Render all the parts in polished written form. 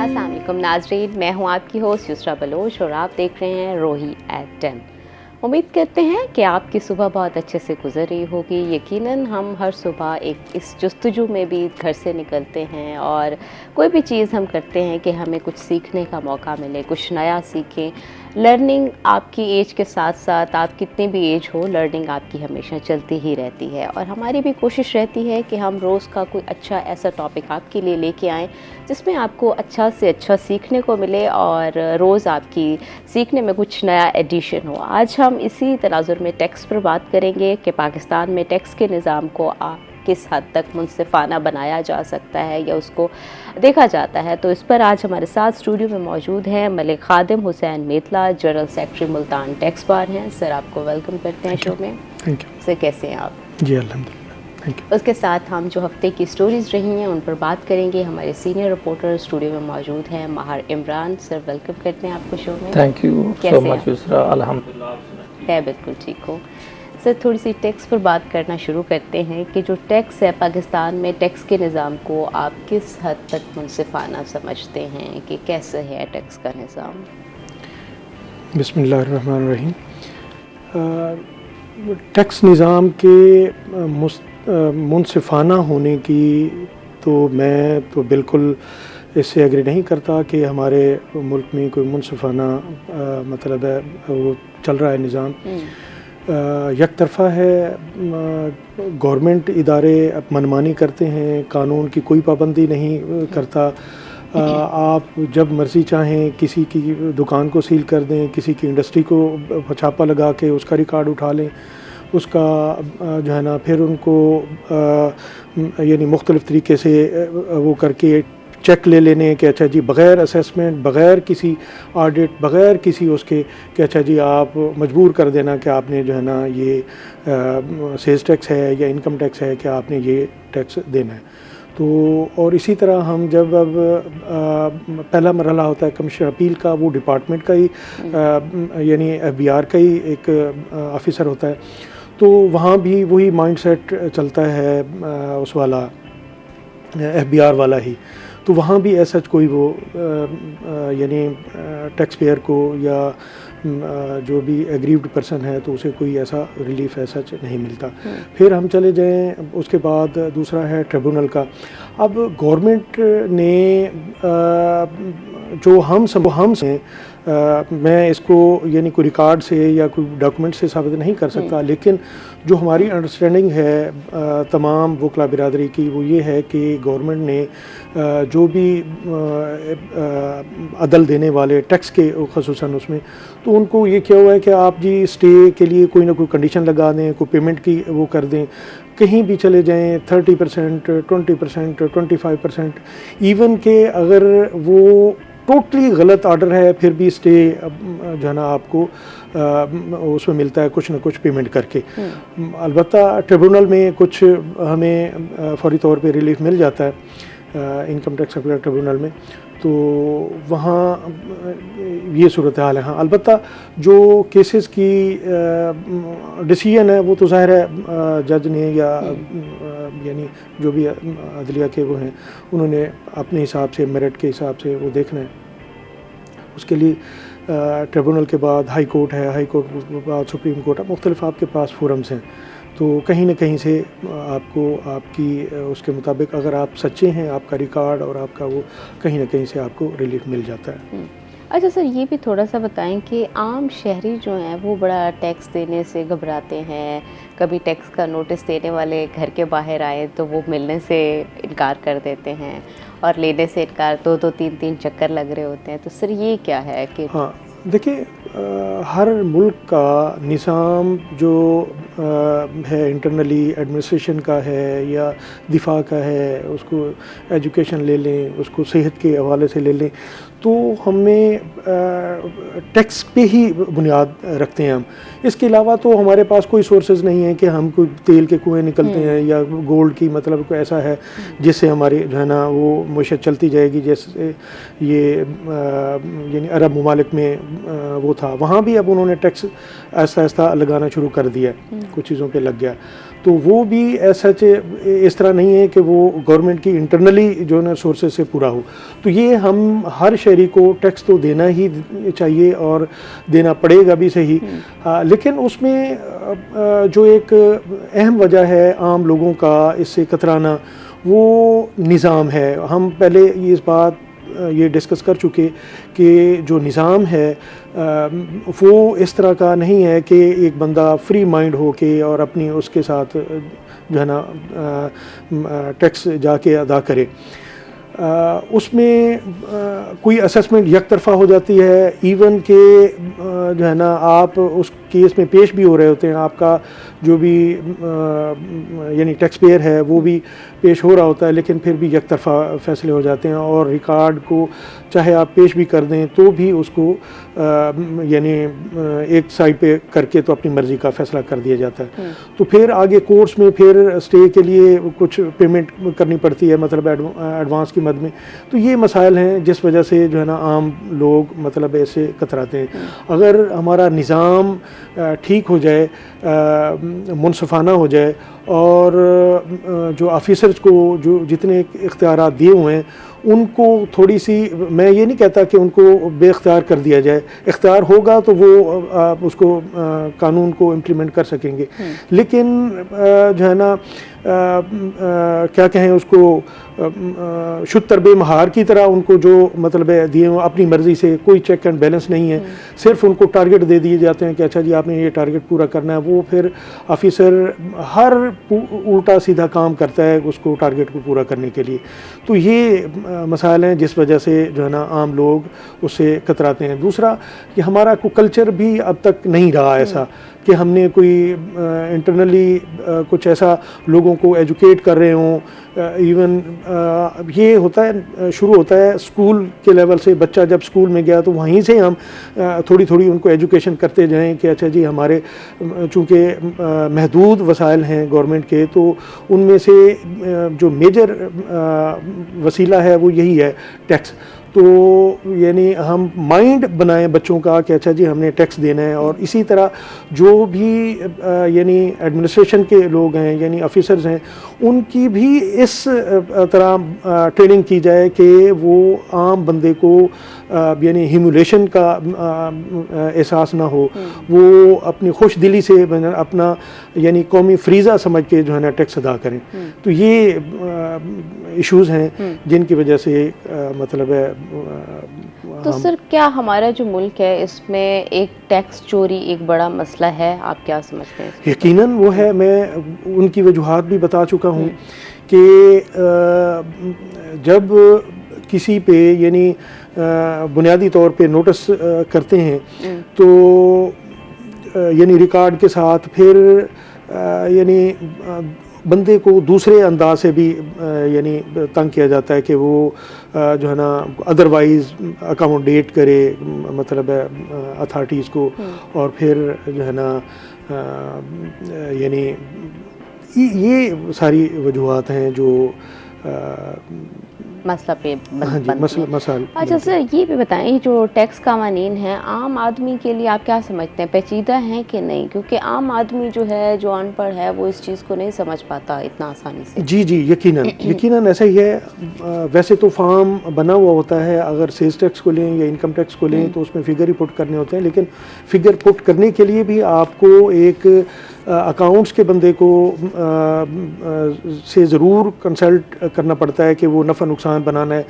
अस्सलाम वालेकुम नाज़रीन, मैं हूं आपकी होस्ट युसरा बलोच और आप देख रहे हैं रोही एट 10। उम्मीद करते हैं कि आपकी सुबह बहुत अच्छे से गुजर रही होगी। यकीनन हम हर सुबह एक इस जस्तजू में भी घर से निकलते हैं और कोई भी चीज़ हम करते हैं कि हमें कुछ सीखने का मौका मिले, कुछ नया सीखें। लर्निंग आपकी एज के साथ साथ, आप कितनी भी एज हो, लर्निंग आपकी हमेशा चलती ही रहती है और हमारी भी कोशिश रहती है कि हम रोज़ का कोई अच्छा ऐसा टॉपिक आपके लिए लेके आएँ जिसमें आपको अच्छा से अच्छा सीखने को मिले और रोज़ आपकी सीखने में कुछ नया एडिशन हो। आज हम इसी तनाजुर में टैक्स पर बात करेंगे कि पाकिस्तान में टैक्स के निज़ाम को किस हद तक मुनसिफाना बनाया जा सकता है या उसको देखा जाता है। तो इस पर आज हमारे साथ स्टूडियो में मौजूद हैं Malik Khadim Hussain Metla, general secretary Multan tax bar हैं। सर, आपको वेलकम करते हैं शो में। थैंक यू सर, कैसे हैं आप? जी अल्हम्दुलिल्लाह, थैंक यू। उसके साथ हम जो हफ्ते की स्टोरीज़ रही हैं उन पर बात करेंगे। हमारे सीनियर रिपोर्टर स्टूडियो में मौजूद हैं महार इमरान। सर, वेलकम करते हैं आपको शो में। Thank you so much Yusra. अल्हम्दुलिल्लाह है, बिल्कुल ठीक हो। सर, थोड़ी सी टैक्स पर बात करना शुरू करते हैं कि जो टैक्स है पाकिस्तान में, टैक्स के निज़ाम को आप किस हद तक मुनसिफाना समझते हैं कि कैसे है टैक्स का निज़ाम? बिस्मिल्लाहिर्रहमानिर्रहीम। टैक्स निज़ाम के मुनसिफाना होने की तो मैं तो बिल्कुल इससे एग्री नहीं करता कि हमारे मुल्क में कोई मुनसिफाना मतलब है वो चल रहा है निज़ाम। एक तरफ़ा है, गवर्नमेंट इदारे अब मनमानी करते हैं, कानून की कोई पाबंदी नहीं करता। आप जब मर्ज़ी चाहें किसी की दुकान को सील कर दें, किसी की इंडस्ट्री को छापा लगा के उसका रिकॉर्ड उठा लें, उसका जो है ना फिर उनको यानी मुख्तलिफ़ तरीके से वो करके चेक ले लेने कि अच्छा जी बग़ैर असेसमेंट, बग़ैर किसी ऑडिट, बग़ैर किसी उसके कि अच्छा जी आप मजबूर कर देना कि आपने जो है ना ये सेल्स टैक्स है या इनकम टैक्स है कि आपने ये टैक्स देना है। तो और इसी तरह हम जब अब पहला मरहला होता है कमिश्नर अपील का, वो डिपार्टमेंट का ही यानी FBI का ही एक ऑफिसर होता है, तो वहाँ भी वही माइंडसेट चलता है उस वाला FBI वाला ही। तो वहाँ भी ऐसा कोई वो यानी टैक्स पेयर को या जो भी एग्रीव्ड पर्सन है तो उसे कोई ऐसा रिलीफ ऐसा नहीं मिलता। फिर हम चले जाएं, उसके बाद दूसरा है ट्रिब्यूनल का। अब गवर्नमेंट ने जो हम से मैं इसको यानी कोई रिकॉर्ड से या कोई डॉक्यूमेंट से साबित नहीं कर सकता, लेकिन जो हमारी अंडरस्टैंडिंग है तमाम वकला बिरादरी की वो ये है कि गवर्नमेंट ने जो भी अदल देने वाले टैक्स के ख़ुसूसन उसमें, तो उनको ये क्या हुआ है कि आप जी स्टे के लिए कोई ना कोई कंडीशन लगा दें, कोई पेमेंट की वो कर दें, कहीं भी चले जाएं 30%, 20%, 25%, इवन के अगर वो टोटली गलत ऑर्डर है फिर भी स्टे जो है ना आपको उसमें मिलता है कुछ ना कुछ पेमेंट करके। अलबत्ता ट्रिब्यूनल में कुछ हमें फौरी तौर पे रिलीफ मिल जाता है इनकम टैक्स अपील ट्रिब्यूनल में, तो वहाँ ये सूरत हाल है। हाँ, अलबत्ता जो केसेस की डिसीजन है वो तो ज़ाहिर है जज ने या यानी जो भी अदलिया के वो हैं उन्होंने अपने हिसाब से मेरिट के हिसाब से वो देखना है। उसके लिए ट्रिब्यूनल के बाद हाई कोर्ट है, हाई कोर्ट के बाद सुप्रीम कोर्ट है, मुख्तलिफ आपके पास फोरम्स हैं, तो कहीं ना कहीं से आपको आपकी उसके मुताबिक अगर आप सच्चे हैं, आपका रिकॉर्ड और आपका वो कहीं ना कहीं से आपको रिलीफ मिल जाता है। अच्छा सर, ये भी थोड़ा सा बताएं कि आम शहरी जो हैं वो बड़ा टैक्स देने से घबराते हैं। कभी टैक्स का नोटिस देने वाले घर के बाहर आए तो वो मिलने से इनकार कर देते हैं और लेने से इनकार, 2-2 3-3 चक्कर लग रहे होते हैं। तो सर ये क्या है कि हाँ देखिए, हर मुल्क का निज़ाम जो है इंटरनली एडमिनिस्ट्रेशन का है या दिफा का है, उसको एजुकेशन ले लें, उसको सेहत के हवाले से ले लें, तो हमें टैक्स पे ही बुनियाद रखते हैं हम। इसके अलावा तो हमारे पास कोई सोर्सेज नहीं है कि हम कोई तेल के कुएं निकलते हैं या गोल्ड की मतलब कोई ऐसा है जिससे हमारी जो है ना वो मुशत चलती जाएगी। जैसे ये यानी अरब ममालिक में वो था, वहाँ भी अब उन्होंने टैक्स ऐसा ऐसा लगाना शुरू कर दिया, कुछ चीज़ों पे लग गया। तो वो भी ऐसा इस तरह नहीं है कि वो गवर्नमेंट की इंटरनली जो है ना सोर्सेज से पूरा हो। तो ये हम हर शहरी को टैक्स तो देना ही चाहिए और देना पड़ेगा भी सही, लेकिन उसमें जो एक अहम वजह है आम लोगों का इससे कतराना, वो निज़ाम है। हम पहले इस बात ये डिस्कस कर चुके कि जो निज़ाम है वो इस तरह का नहीं है कि एक बंदा फ्री माइंड हो के और अपनी उसके साथ जो है ना टैक्स जाके अदा करे। उसमें कोई असेसमेंट एक तरफ़ा हो जाती है, इवन के जो है ना आप उस केस में पेश भी हो रहे होते हैं, आपका जो भी यानी टैक्स पेयर है वो भी पेश हो रहा होता है, लेकिन फिर भी एक तरफ़ा फ़ैसले हो जाते हैं और रिकॉर्ड को चाहे आप पेश भी कर दें तो भी उसको यानी एक साइड पे करके तो अपनी मर्ज़ी का फ़ैसला कर दिया जाता है। तो फिर आगे कोर्ट्स में फिर स्टे के लिए कुछ पेमेंट करनी पड़ती है, मतलब एडवांस की मद में। तो ये मसाइल हैं जिस वजह से जो है ना आम लोग मतलब ऐसे कतराते हैं। अगर हमारा निज़ाम ठीक हो जाए, मुनसफ़ाना हो जाए और जो ऑफिसर्स को जो जितने इख्तियारात दिए हुए हैं उनको थोड़ी सी, मैं ये नहीं कहता कि उनको बेख्तियार कर दिया जाए, इख्तियार होगा तो वो उसको कानून को इम्प्लीमेंट कर सकेंगे, लेकिन जो है ना क्या कहें उसको शुद्ध तरबे महार की तरह उनको जो मतलब है दिए अपनी मर्ज़ी से, कोई चेक एंड बैलेंस नहीं है, सिर्फ उनको टारगेट दे दिए जाते हैं कि अच्छा जी आपने ये टारगेट पूरा करना है। वो फिर ऑफिसर हर उल्टा सीधा काम करता है उसको टारगेट को पूरा करने के लिए। तो ये मसाइल हैं जिस वजह से जो है ना आम लोग उससे कतराते हैं। दूसरा कि हमारा कोई कल्चर भी अब तक नहीं रहा ऐसा कि हमने कोई इंटरनली कुछ ऐसा लोगों को एजुकेट कर रहे हों। इवन ये होता है, शुरू होता है स्कूल के लेवल से, बच्चा जब स्कूल में गया तो वहीं से हम थोड़ी थोड़ी उनको एजुकेशन करते जाएं कि अच्छा जी हमारे चूँकि महदूद वसाइल हैं गवर्नमेंट के, तो उनमें से जो मेजर वसीला है वो यही है टैक्स। तो यानी हम माइंड बनाएं बच्चों का कि अच्छा जी हमने टैक्स देना है। और इसी तरह जो भी यानी एडमिनिस्ट्रेशन के लोग हैं यानी ऑफिसर्स हैं, उनकी भी इस तरह ट्रेनिंग की जाए कि वो आम बंदे को यानी ह्यूमिलेशन का एहसास ना हो, वो अपनी खुश दिली से अपना यानी कौमी फ्रीज़ा समझ के जो है ना टैक्स अदा करें। तो ये इश्यूज़ हैं जिनकी वजह से मतलब है। तो सर क्या हमारा जो मुल्क है इसमें एक टैक्स चोरी एक बड़ा मसला है, आप क्या समझते हैं? यकीनन वो है, मैं उनकी वजूहात भी बता चुका हूँ कि जब किसी पे यानी बुनियादी तौर पे नोटिस करते हैं तो यानी रिकॉर्ड के साथ फिर यानी बंदे को दूसरे अंदाज से भी यानी तंग किया जाता है कि वो जो है ना अदरवाइज़ अकोमोडेट करे मतलब है अथॉरिटीज़ को, और फिर जो है ना यानी ये सारी वजूहात हैं जो मसला पे मसाल। अच्छा सर ये भी बताएं, जो टैक्स कानून हैं आम आदमी के लिए आप क्या समझते हैं, पेचीदा हैं कि नहीं? क्योंकि आम आदमी जो है, जो अनपढ़ है, वो इस चीज़ को नहीं समझ पाता इतना आसानी से। जी यकीनन ऐसा ही है। वैसे तो फॉर्म बना हुआ होता है, अगर सेल्स टैक्स को लें या इनकम टैक्स को लें तो उसमें फिगर ही पुट करने होते हैं, लेकिन फिगर पुट करने के लिए भी आपको एक अकाउंट्स के बंदे को से ज़रूर कंसल्ट करना पड़ता है कि वो नफ़ा नुकसान बनाना है।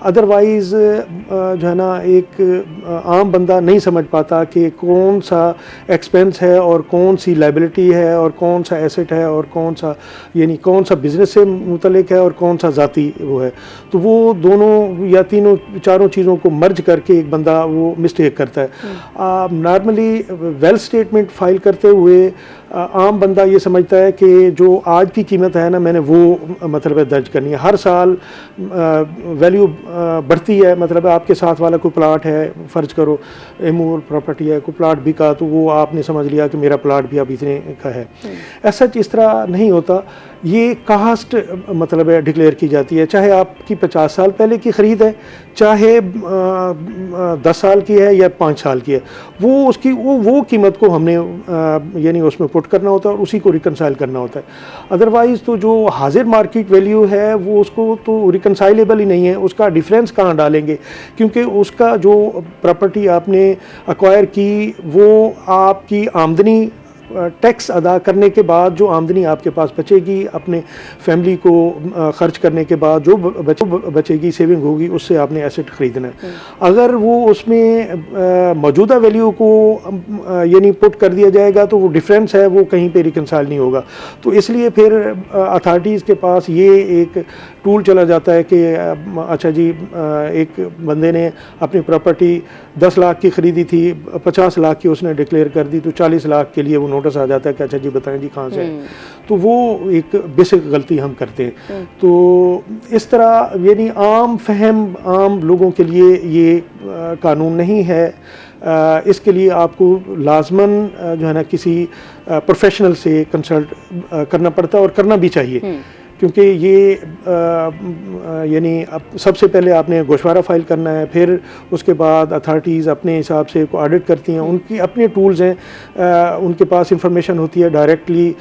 अदरवाइज़ जो है ना एक आम बंदा नहीं समझ पाता कि कौन सा एक्सपेंस है और कौन सी लायबिलिटी है और कौन सा एसेट है और कौन सा यानी कौन सा बिज़नेस से मुतल्लिक है और कौन सा ज़ाती वो है। तो वो दोनों या तीनों चारों चीज़ों को मर्ज करके एक बंदा वो मिस्टेक करता है। नॉर्मली वेल्थ स्टेटमेंट फाइल करते हुए आम बंदा ये समझता है कि जो आज की कीमत है ना मैंने वो मतलब दर्ज करनी है। हर साल वैल्यू बढ़ती है, मतलब आपके साथ वाला कोई प्लाट है, फ़र्ज करो इमूवेबल प्रॉपर्टी है, कोई प्लाट बिका तो वो आपने समझ लिया कि मेरा प्लाट भी अब इतने का है। ऐसा इस तरह नहीं होता। ये कास्ट मतलब है डिक्लेयर की जाती है, चाहे आपकी 50 साल पहले की ख़रीद है, चाहे 10 साल की है या 5 साल की है, वो उसकी वो कीमत को हमने यानी उसमें पुट करना होता है और उसी को रिकनसाइल करना होता है। अदरवाइज़ तो जो हाजिर मार्केट वैल्यू है वो उसको तो रिकनसाइलेबल ही नहीं है, उसका डिफरेंस कहाँ डालेंगे, क्योंकि उसका जो प्रॉपर्टी आपने अक्वायर की वो आपकी आमदनी टैक्स अदा करने के बाद जो आमदनी आपके पास बचेगी, अपने फैमिली को ख़र्च करने के बाद जो बचेगी, सेविंग होगी, उससे आपने एसेट ख़रीदना है। अगर वो उसमें मौजूदा वैल्यू को यानी पुट कर दिया जाएगा तो वो डिफरेंस है वो कहीं पे रिकनसाइल नहीं होगा। तो इसलिए फिर अथॉरिटीज़ के पास ये एक टूल चला जाता है कि अच्छा जी, एक बंदे ने अपनी प्रॉपर्टी 10 लाख की ख़रीदी थी, 50 लाख की उसने डिक्लेयर कर दी, तो 40 लाख के लिए वो नोटिस आ जाता है कि अच्छा जी बताएं जी कहाँ से है। तो वो एक बेसिक गलती हम करते हैं। तो इस तरह यानी आम लोगों के लिए ये कानून नहीं है। इसके लिए आपको लाजमन जो है ना किसी प्रोफेशनल से कंसल्ट करना पड़ता है और करना भी चाहिए, क्योंकि ये यानी अब सबसे पहले आपने गोशवारा फाइल करना है, फिर उसके बाद अथॉरिटीज़ अपने हिसाब से ऑडिट करती हैं, उनकी अपने टूल्स हैं, उनके पास इंफॉर्मेशन होती है डायरेक्टली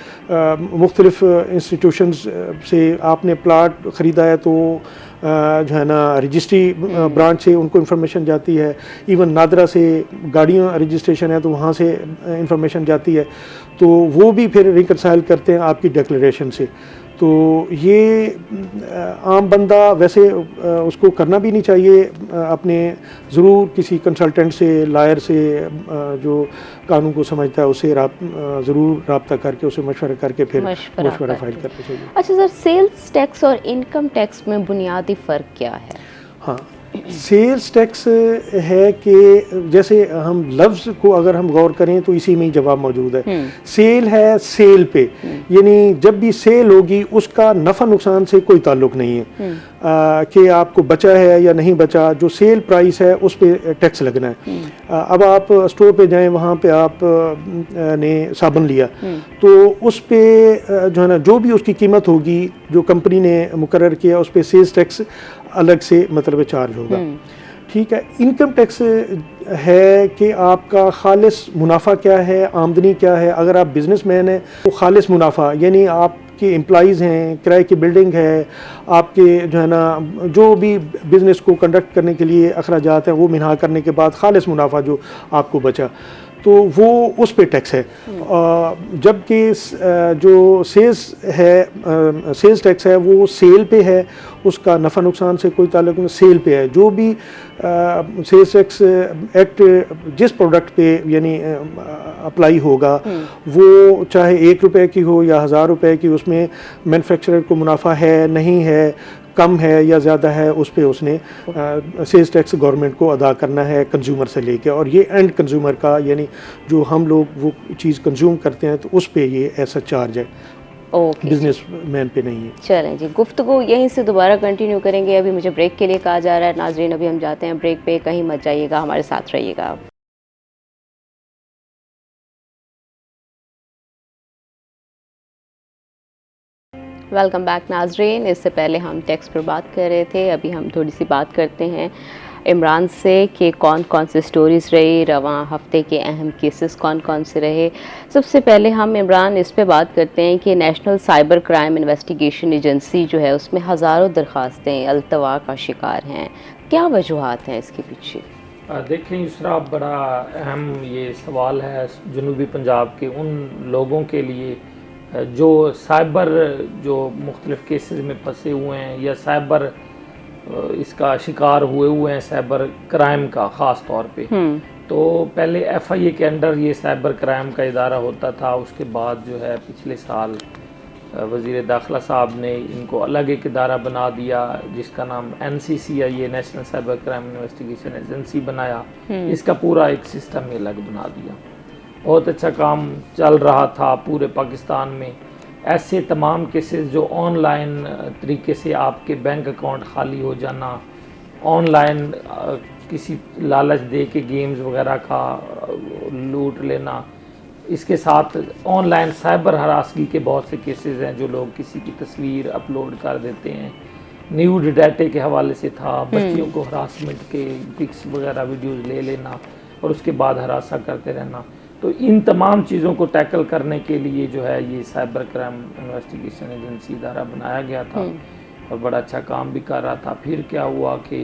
मुख्तलिफ इंस्टीट्यूशंस से। आपने प्लाट ख़रीदा है तो जो है ना रजिस्ट्री ब्रांच से उनको इन्फॉर्मेशन जाती है, इवन नादरा से गाड़ियाँ रजिस्ट्रेशन है तो वहाँ से इन्फॉर्मेशन जाती है, तो वो भी फिर रिकनसाइल करते हैं आपकी डिक्लेरेशन से। तो ये आम बंदा वैसे उसको करना भी नहीं चाहिए, अपने ज़रूर किसी कंसल्टेंट से, लायर से जो कानून को समझता है उससे ज़रूर रब्ता करके उसे मशवरा करके फिर मशवरा फाइल करना चाहिए। अच्छा सर, सेल्स टैक्स और इनकम टैक्स में बुनियादी फ़र्क क्या है? हाँ, सेल्स टैक्स है कि जैसे हम लफ्ज़ को अगर हम गौर करें तो इसी में ही जवाब मौजूद है। सेल है सेल पे, यानी जब भी सेल होगी उसका नफ़ा नुकसान से कोई ताल्लुक नहीं है कि आपको बचा है या नहीं बचा। जो सेल प्राइस है उस पर टैक्स लगना है। अब आप स्टोर पे जाएं, वहाँ पे आप ने साबुन लिया तो उस पर जो है ना जो भी उसकी कीमत होगी जो कंपनी ने मुकर्रर किया उस पर सेल्स टैक्स अलग से मतलब चार्ज होगा। ठीक है। इनकम टैक्स है कि आपका खालिस मुनाफा क्या है, आमदनी क्या है। अगर आप बिजनेसमैन हैं तो खालिस मुनाफा यानी आपके एम्प्लॉइज़ हैं, किराए की बिल्डिंग है, आपके जो है ना जो भी बिज़नेस को कंडक्ट करने के लिए अखराजात हैं वो मिन्हा करने के बाद खालिस मुनाफा जो आपको बचा तो वो उस पे टैक्स है। जबकि जो सेल्स टैक्स है वो सेल पे है, उसका नफ़ा नुकसान से कोई ताल्लुक नहीं, सेल पे है। जो भी सेल्स टैक्स एक्ट जिस प्रोडक्ट पे यानी अप्लाई होगा वो चाहे 1 रुपये की हो या 1000 रुपये की, उसमें मैन्युफैक्चरर को मुनाफा है नहीं है, कम है या ज़्यादा है, उस पे उसने सेल्स टैक्स गवर्नमेंट को अदा करना है कंज्यूमर से लेके। और ये एंड कंज्यूमर का यानी जो हम लोग वो चीज़ कंज्यूम करते हैं तो उस पे ये ऐसा चार्ज है, बिजनेस मैन पे नहीं है। चलें जी, गुफ्तगू यहीं से दोबारा कंटिन्यू करेंगे। अभी मुझे ब्रेक के लिए कहा जा रहा है। नाजरीन, अभी हम जाते हैं ब्रेक पे, कहीं मत जाइएगा, हमारे साथ रहिएगा। वेलकम बैक नाजरीन। इससे पहले हम टैक्स पर बात कर रहे थे, अभी हम थोड़ी सी बात करते हैं इमरान से कि कौन कौन से स्टोरीज़ रही, रवां हफ्ते के अहम केसेस कौन कौन से रहे। सबसे पहले हम इमरान इस पे बात करते हैं कि national cyber crime investigation agency जो है उसमें हज़ारों दरख्वास्तें अल्तवा का शिकार हैं। क्या वजूहात हैं इसके पीछे? देखें इसरा बड़ा अहम ये सवाल है जनूबी पंजाब के उन लोगों के लिए जो साइबर जो मुख्तलिफ केसेस में फंसे हुए हैं या साइबर इसका शिकार हुए हैं, साइबर क्राइम का ख़ास तौर पे। तो पहले FIA के अंडर ये साइबर क्राइम का इदारा होता था, उसके बाद जो है पिछले साल वज़ीर दाखिला साहब ने इनको अलग एक इदारा बना दिया जिसका नाम NCCIA national cyber crime investigation agency बनाया। इसका पूरा एक सिस्टम ही अलग बना दिया। बहुत अच्छा काम चल रहा था पूरे पाकिस्तान में। ऐसे तमाम केसेस जो ऑनलाइन तरीके से आपके बैंक अकाउंट खाली हो जाना, ऑनलाइन किसी लालच दे के गेम्स वगैरह का लूट लेना, इसके साथ ऑनलाइन साइबर हरासगी के बहुत से केसेस हैं, जो लोग किसी की तस्वीर अपलोड कर देते हैं। न्यूड डाटे के हवाले से था, बच्चियों को हरासमेंट के पिक्स वगैरह वीडियोस ले लेना और उसके बाद हरासा करते रहना। तो इन तमाम चीज़ों को टैकल करने के लिए जो है ये साइबर क्राइम इन्वेस्टिगेशन एजेंसी इदारा बनाया गया था और बड़ा अच्छा काम भी कर रहा था। फिर क्या हुआ कि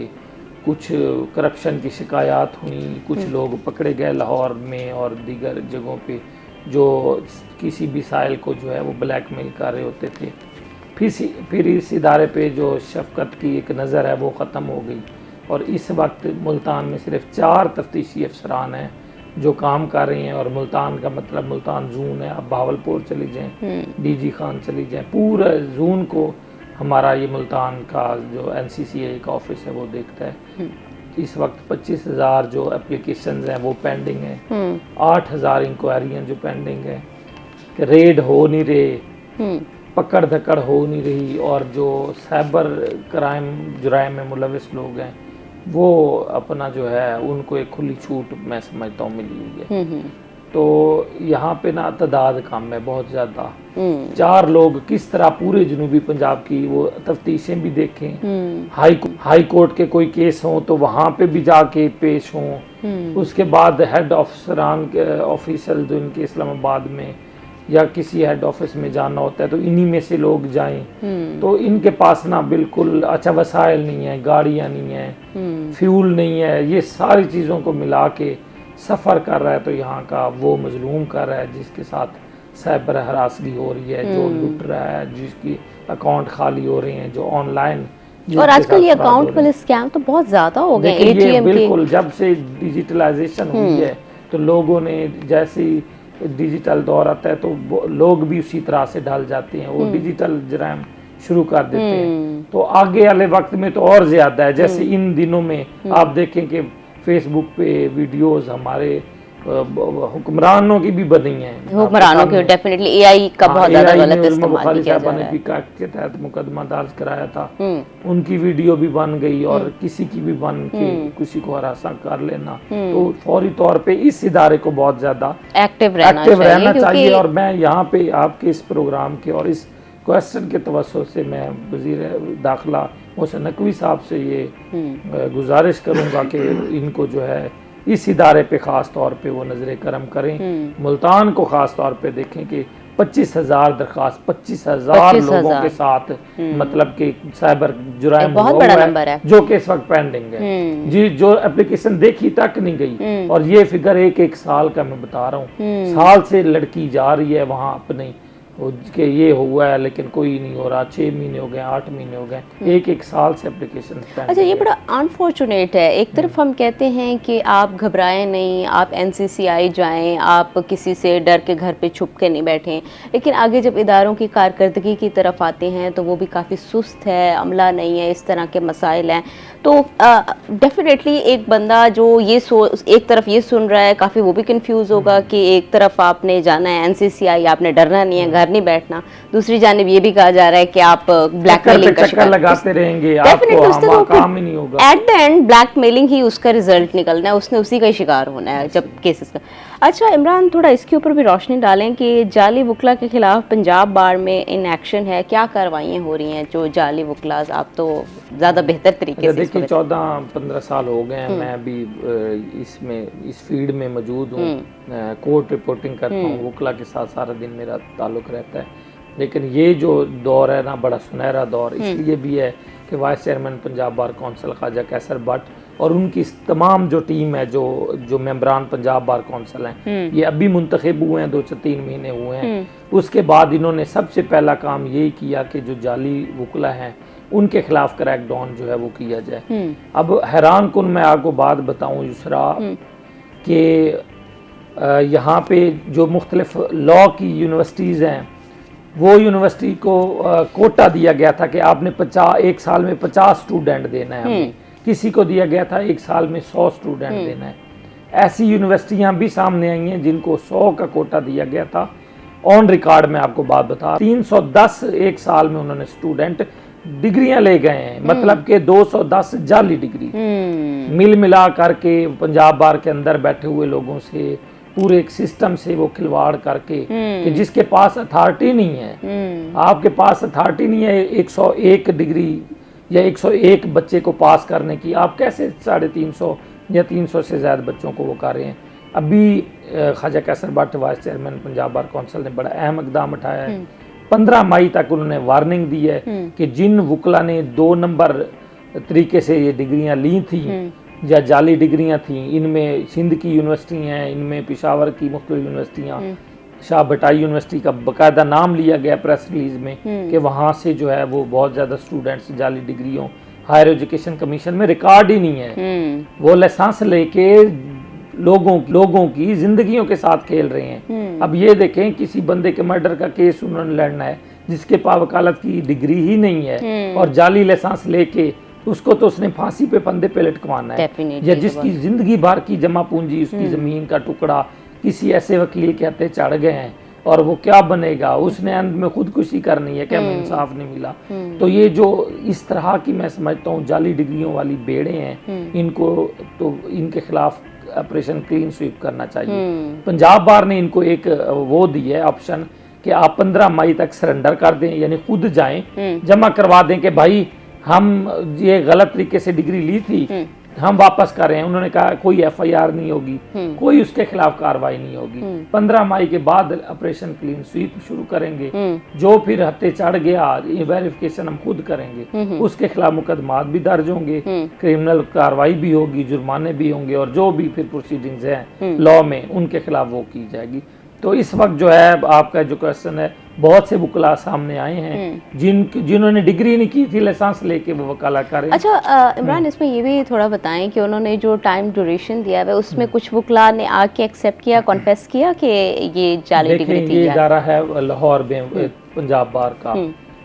कुछ करप्शन की शिकायत हुई, कुछ लोग पकड़े गए लाहौर में और दीगर जगहों पे जो किसी भी साइल को जो है वो ब्लैकमेल कर रहे होते थे। फिर इस इदारे पे जो शफकत की एक नज़र है वो ख़त्म हो गई और इस वक्त मुल्तान में सिर्फ 4 तफ्तीशी अफसरान हैं जो काम कर रहे हैं। और मुल्तान का मतलब मुल्तान जून है, आप बहावलपुर चली जाएँ, डीजी खान चली जाएँ, पूरा जून को हमारा ये मुल्तान का जो NCCA का ऑफिस है वो देखता है। इस वक्त 25,000 जो एप्लीकेशंस हैं वो पेंडिंग हैं, 8,000 इंक्वायरियाँ जो पेंडिंग है, रेड हो नहीं रहे, पकड़ धकड़ हो नहीं रही और जो साइबर क्राइम जुराइम में मुलविस लोग हैं वो अपना जो है उनको एक खुली छूट मैं समझता हूँ मिली हुई है। तो यहाँ पे ना तादाद कम है बहुत ज़्यादा। 4 लोग किस तरह पूरे जनूबी पंजाब की वो तफ्तीशें भी देखें, हाई कोर्ट के कोई केस हों तो वहाँ पे भी जाके पेश हों, उसके बाद हेड अफसरान के ऑफिसर जो इनके इस्लामाबाद में या किसी हेड ऑफिस में जाना होता है तो इन्हीं में से लोग जाएं। तो इनके पास ना बिल्कुल अच्छा वसाइल नहीं है, गाड़ियाँ नहीं है, फ्यूल नहीं है, ये सारी चीज़ों को मिला के सफ़र कर रहा है। तो यहाँ का वो मजलूम कर रहा है जिसके साथ साइबर हरासगी हो रही है, जो लुट रहा है, जिसकी अकाउंट खाली हो रहे हैं, जो ऑनलाइन। और आजकल ये अकाउंट वाले स्कैम तो बहुत ज़्यादा हो गए ATM के। बिल्कुल, जब से डिजिटलाइजेशन हुई है तो लोगों ने जैसे डिजिटल दौर आता है तो लोग भी उसी तरह से ढल जाते हैं, वो डिजिटल जराइम शुरू कर देते हैं। तो आगे वाले वक्त में तो और ज़्यादा है। जैसे इन दिनों में आप देखें कि फेसबुक पे वीडियोस हमारे हुक्मरानों की भी बनी हैं, हुक्मरानों की डेफिनेटली AI का बहुत ज़्यादा गलत इस्तेमाल किया जा रहा है। के तहत मुकदमा दर्ज कराया था, उनकी वीडियो भी बन गई और किसी की भी बन के किसी को हरासा कर लेना। तो फौरी तौर पे इस इदारे को बहुत ज़्यादा एक्टिव रहना चाहिए। और मैं यहाँ पे आपके इस प्रोग्राम के और इस क्वेश्चन के तवज्जो से मैं वज़ीर दाखिला मोहसिन नकवी साहब से ये गुजारिश करूँगा कि इनको जो है इस इदारे पे ख़ास तौर पे वो नज़र करम करें, मुल्तान को ख़ास तौर पे देखें कि 25,000 दरख्वास्त 25,000 लोगों के साथ मतलब कि साइबर जुराइम बहुत बड़ा नंबर है जो कि इस वक्त पेंडिंग है जी, जो एप्लीकेशन देखी तक नहीं गई। और ये फिगर एक साल का मैं बता रहा हूँ, साल से लड़की जा रही है वहाँ अपनी कि ये हुआ है लेकिन कोई नहीं हो रहा, 6 महीने हो गए, 8 महीने हो गए, एक साल से एप्लीकेशन। अच्छा, ये बड़ा अनफॉर्चुनेट है। एक तरफ हम कहते हैं कि आप घबराएं नहीं, आप NCCI जाएं, आप किसी से डर के घर पे छुप के नहीं बैठें, लेकिन आगे जब इदारों की कारकर्दगी की तरफ आते हैं तो वो भी काफ़ी सुस्त है, अमला नहीं है, इस तरह के मसाइल हैं। तो डेफिनेटली एक बंदा जो ये एक तरफ ये सुन रहा है काफ़ी वो भी कंफ्यूज होगा कि एक तरफ आपने जाना है NCCI, आपने डरना नहीं है, घर नहीं बैठना, दूसरी जानिब ये भी कहा जा रहा है कि आप ब्लैकमेलिंग का शिकार लगाते रहेंगे, आपको काम ही नहीं होगा। एट द एंड ब्लैकमेलिंग ही उसका रिजल्ट निकलना है, उसने उसी का ही शिकार होना है जब केसेस का। अच्छा इमरान, थोड़ा इसके ऊपर भी रोशनी डालें कि जाली वकला के खिलाफ पंजाब बार में इन एक्शन है, क्या कार्रवाइयाँ हो रही हैं जो जाली वकलाज, आप तो ज़्यादा बेहतर तरीके से। देखिए 14-15 साल हो गए हैं मैं भी इसमें इस फील्ड में मौजूद हूँ, कोर्ट रिपोर्टिंग करता हूँ, वकला के साथ सारा दिन मेरा ताल्लुक़ रहता है। लेकिन ये जो दौर है ना बड़ा सुनहरा दौर इसलिए भी है कि vice chairman Punjab bar council Khawaja Qaiser Butt और उनकी तमाम जो टीम है जो मेंबरान पंजाब बार कौंसिल हैं, ये अभी मुंतखब हुए हैं, 2-3 महीने हुए हैं। उसके बाद इन्होंने सबसे पहला काम यही किया कि जो जाली वकला हैं उनके खिलाफ क्रैकडाउन जो है वो किया जाए। अब हैरान कुन मैं आपको बात बताऊं युसरा कि यहाँ पे जो मुख्तलिफ लॉ की यूनिवर्सिटीज़ हैं वो यूनिवर्सिटी को कोटा दिया गया था कि आपने 1 साल में 50 स्टूडेंट देना है, हमें किसी को दिया गया था 1 साल में 100 स्टूडेंट देना है। ऐसी यूनिवर्सिटियां भी सामने आई हैं जिनको 100 का कोटा दिया गया था। ऑन रिकॉर्ड में आपको बात बता, 310 1 साल में उन्होंने स्टूडेंट डिग्रियां ले गए हैं, मतलब कि 210 जाली डिग्री मिल मिला करके पंजाब बार के अंदर बैठे हुए लोगों से पूरे एक सिस्टम से वो खिलवाड़ करके कि जिसके पास अथॉरिटी नहीं है, आपके पास अथॉरिटी नहीं है 101 डिग्री या 101 बच्चे को पास करने की, आप कैसे 350 या 300 से ज़्यादा बच्चों को वो कर रहे हैं। अभी Khawaja Qaiser Butt vice chairman Punjab bar council ने बड़ा अहम इकदाम उठाया है। 15 मई तक उन्होंने वार्निंग दी है कि जिन वकला ने 2 नंबर तरीके से ये डिग्रियां ली थी या जाली डिग्रियां थी, इनमें सिंध की यूनिवर्सिटी हैं, इनमें पेशावर की मुख्तलिफ यूनिवर्सिटियाँ, शाह भटाई यूनिवर्सिटी का बाकायदा नाम लिया गया प्रेस रिलीज में कि वहाँ से जो है वो बहुत ज़्यादा स्टूडेंट्स जाली डिग्रियों, हायर एजुकेशन कमीशन में रिकॉर्ड ही नहीं है, वो लाइसेंस लेके लोगों की जिंदगियों के साथ खेल रहे हैं। अब ये देखें, किसी बंदे के मर्डर का केस उन्होंने लड़ना है जिसके पास वकालत की डिग्री ही नहीं है और जाली लाइसेंस लेके उसको तो उसने फांसी पे फंदे पे लटकवाना है, या जिसकी जिंदगी भर की जमा पूंजी, उसकी जमीन का टुकड़ा किसी ऐसे वकील के हत्थे चढ़ गए हैं और वो क्या बनेगा, उसने अंत में खुदकुशी करनी है, क्या इंसाफ नहीं मिला। तो ये जो इस तरह की मैं समझता हूँ जाली डिग्रियों वाली बेड़े हैं, इनको तो इनके खिलाफ ऑपरेशन क्लीन स्वीप करना चाहिए। पंजाब बार ने इनको एक वो दी है ऑप्शन कि आप 15 मई तक सरेंडर कर दें, यानी खुद जाएं, जमा करवा दें कि भाई हम ये गलत तरीके से डिग्री ली थी, हम वापस कर रहे हैं। उन्होंने कहा कोई FIR नहीं होगी, कोई उसके खिलाफ कार्रवाई नहीं होगी। 15 मई के बाद ऑपरेशन क्लीन स्वीप शुरू करेंगे, जो फिर हत्थे चढ़ गया वेरिफिकेशन हम खुद करेंगे, उसके खिलाफ मुकदमात भी दर्ज होंगे, क्रिमिनल कार्रवाई भी होगी, जुर्माने भी होंगे और जो भी फिर प्रोसीडिंग्स हैं लॉ में उनके खिलाफ वो की जाएगी। तो इस वक्त जो है आपका जो क्वेश्चन है, बहुत से वकला सामने आए हैं जिन्होंने डिग्री नहीं की थी, लाइसेंस लेके वो वकालत कर रहे हैं। अच्छा इमरान, इसमें ये भी थोड़ा बताएं कि उन्होंने जो टाइम ड्यूरेशन दिया है उसमें कुछ वकला ने आके एक्सेप्ट किया, कॉन्फेस किया कि ये जाली डिग्री थी। ये इदारा है लाहौर में पंजाब बार का,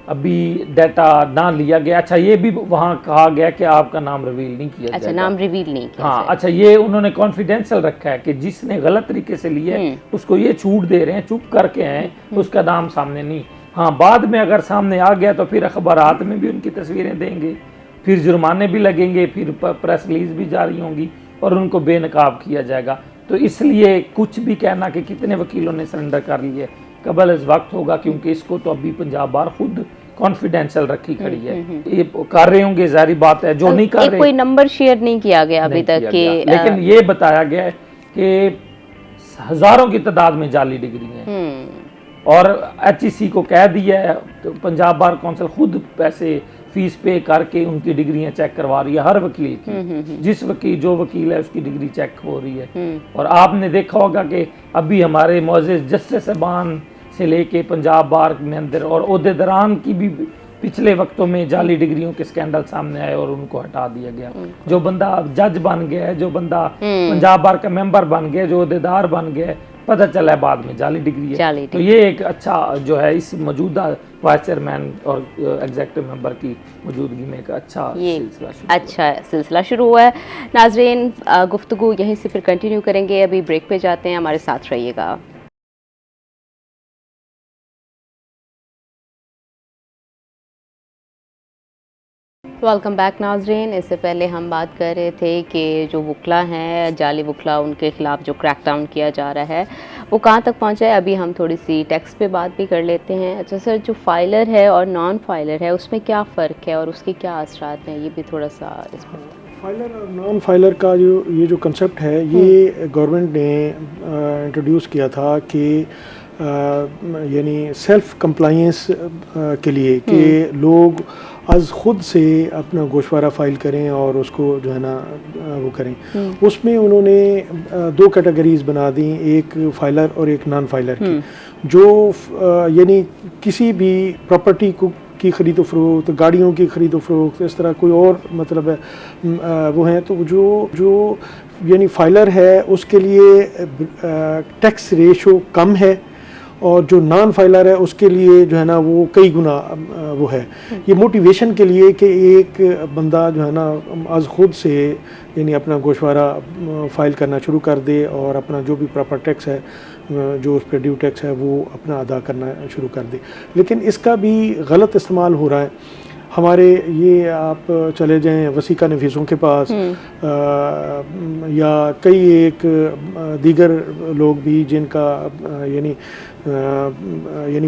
अभी डाटा ना लिया गया। अच्छा, ये भी वहाँ कहा गया कि आपका नाम रिवील नहीं किया जाएगा। अच्छा, नाम रिवील नहीं किया। हाँ, अच्छा, ये उन्होंने कॉन्फिडेंशियल रखा है कि जिसने गलत तरीके से लिया है उसको ये छूट दे रहे हैं, चुप करके हैं, उसका नाम सामने नहीं। हाँ, बाद में अगर सामने आ गया तो फिर अखबारात में भी उनकी तस्वीरें देंगे, फिर जुर्माने भी लगेंगे, फिर प्रेस रिलीज भी जारी होंगी और उनको बेनकाब किया जाएगा। तो इसलिए कुछ भी कहना कि कितने वकीलों ने सरेंडर कर लिए कबल इस वक्त होगा, क्योंकि इसको तो अभी पंजाब बार खुद कॉन्फिडेंशियल रखी खड़ी है। ये कर रहे होंगे, जारी बात है, जो नहीं कर रहे। कोई नंबर शेयर नहीं किया गया अभी तक के, लेकिन ये बताया गया है कि हजारों की तादाद में जाली डिग्री हैं और HEC को कह दिया है, तो पंजाब बार कौंसिल खुद पैसे फीस पे करके उनकी डिग्रियां चेक करवा रही है हर वकील की। जिस वकील जो वकील है उसकी डिग्री चेक हो रही है। और आपने देखा होगा कि अभी हमारे मोअज़्ज़िज़ जस्टिस साहबान से लेके पंजाब बार में अंदर और ओहदेदारान की भी पिछले वक्तों में जाली डिग्रियों के स्कैंडल सामने आए और उनको हटा दिया गया। जो बंदा जज बन गया है, जो बंदा पंजाब बार का मेंबर बन गया, जो ओहदेदार बन गया, पता चला है बाद में जाली डिग्री है। तो ये एक अच्छा जो है इस मौजूदा वाइस चेयरमैन और एग्जीक्यूटिव मेंबर की मौजूदगी में एक अच्छा सिलसिला शुरू हुआ है। नाज़रीन, गुफ्तगू यहीं से फिर कंटिन्यू करेंगे, अभी ब्रेक पे जाते हैं, हमारे साथ रहिएगा। वेलकम बैक नाज़रीन। इससे पहले हम बात कर रहे थे कि जो वकला हैं, जाली वकला, उनके खिलाफ जो क्रैकडाउन किया जा रहा है वो कहाँ तक पहुँचा है। अभी हम थोड़ी सी टेक्स्ट पे बात भी कर लेते हैं। अच्छा सर, जो फाइलर है और नॉन फाइलर है उसमें क्या फ़र्क है और उसके क्या असरात हैं, ये भी थोड़ा सा इस पर। फाइलर और नॉन फाइलर का जो कंसेप्ट है, ये गवर्नमेंट ने इंट्रोड्यूस किया था कि यानी सेल्फ कंप्लायंस के लिए कि लोग आज खुद से अपना गोशवारा फाइल करें और उसको जो है ना वो करें। उसमें उन्होंने 2 कैटेगरीज बना दी, एक फाइलर और एक नॉन फाइलर की। जो यानी किसी भी प्रॉपर्टी को की ख़रीदो फ़रोख्त, गाड़ियों की ख़रीदो फ़रोख्त, इस तरह कोई और मतलब है वो हैं, तो जो यानी फाइलर है उसके लिए टैक्स रेशो कम है और जो नॉन फाइलर है उसके लिए जो है ना वो कई गुना वो है। ये मोटिवेशन के लिए कि एक बंदा जो है ना आज खुद से यानी अपना गोशवारा फाइल करना शुरू कर दे और अपना जो भी प्रॉपर टैक्स है, जो उस पर ड्यू टैक्स है, वो अपना अदा करना शुरू कर दे। लेकिन इसका भी गलत इस्तेमाल हो रहा है। हमारे ये आप चले जाएं वसीका नफीसों के पास या कई एक दीगर लोग भी जिनका यानी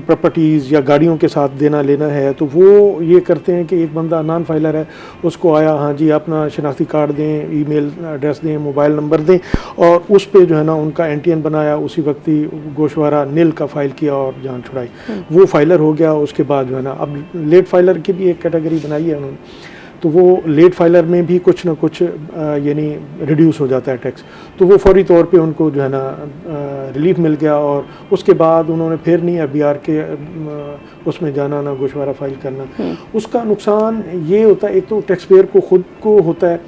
प्रॉपर्टीज़ या गाड़ियों के साथ देना लेना है, तो वो ये करते हैं कि एक बंदा नॉन फाइलर है, उसको आया, हाँ जी अपना शनाख्ती कार्ड दें, ईमेल एड्रेस दें, मोबाइल नंबर दें, और उस पे जो है ना उनका एनटीएन बनाया, उसी वक्त ही गोशवारा नील का फ़ाइल किया और जान छुड़ाई, वो फाइलर हो गया। उसके बाद जो है ना अब लेट फाइलर की भी एक कैटेगरी बनाई है उन्होंने, तो वो लेट फाइलर में भी कुछ ना कुछ यानी रिड्यूस हो जाता है टैक्स, तो वो फौरी तौर पे उनको जो है ना रिलीफ मिल गया, और उसके बाद उन्होंने फिर नहीं एफबीआर के उसमें जाना, ना गोशवारा फाइल करना। उसका नुकसान ये होता है, एक तो टैक्स पेयर को खुद को होता है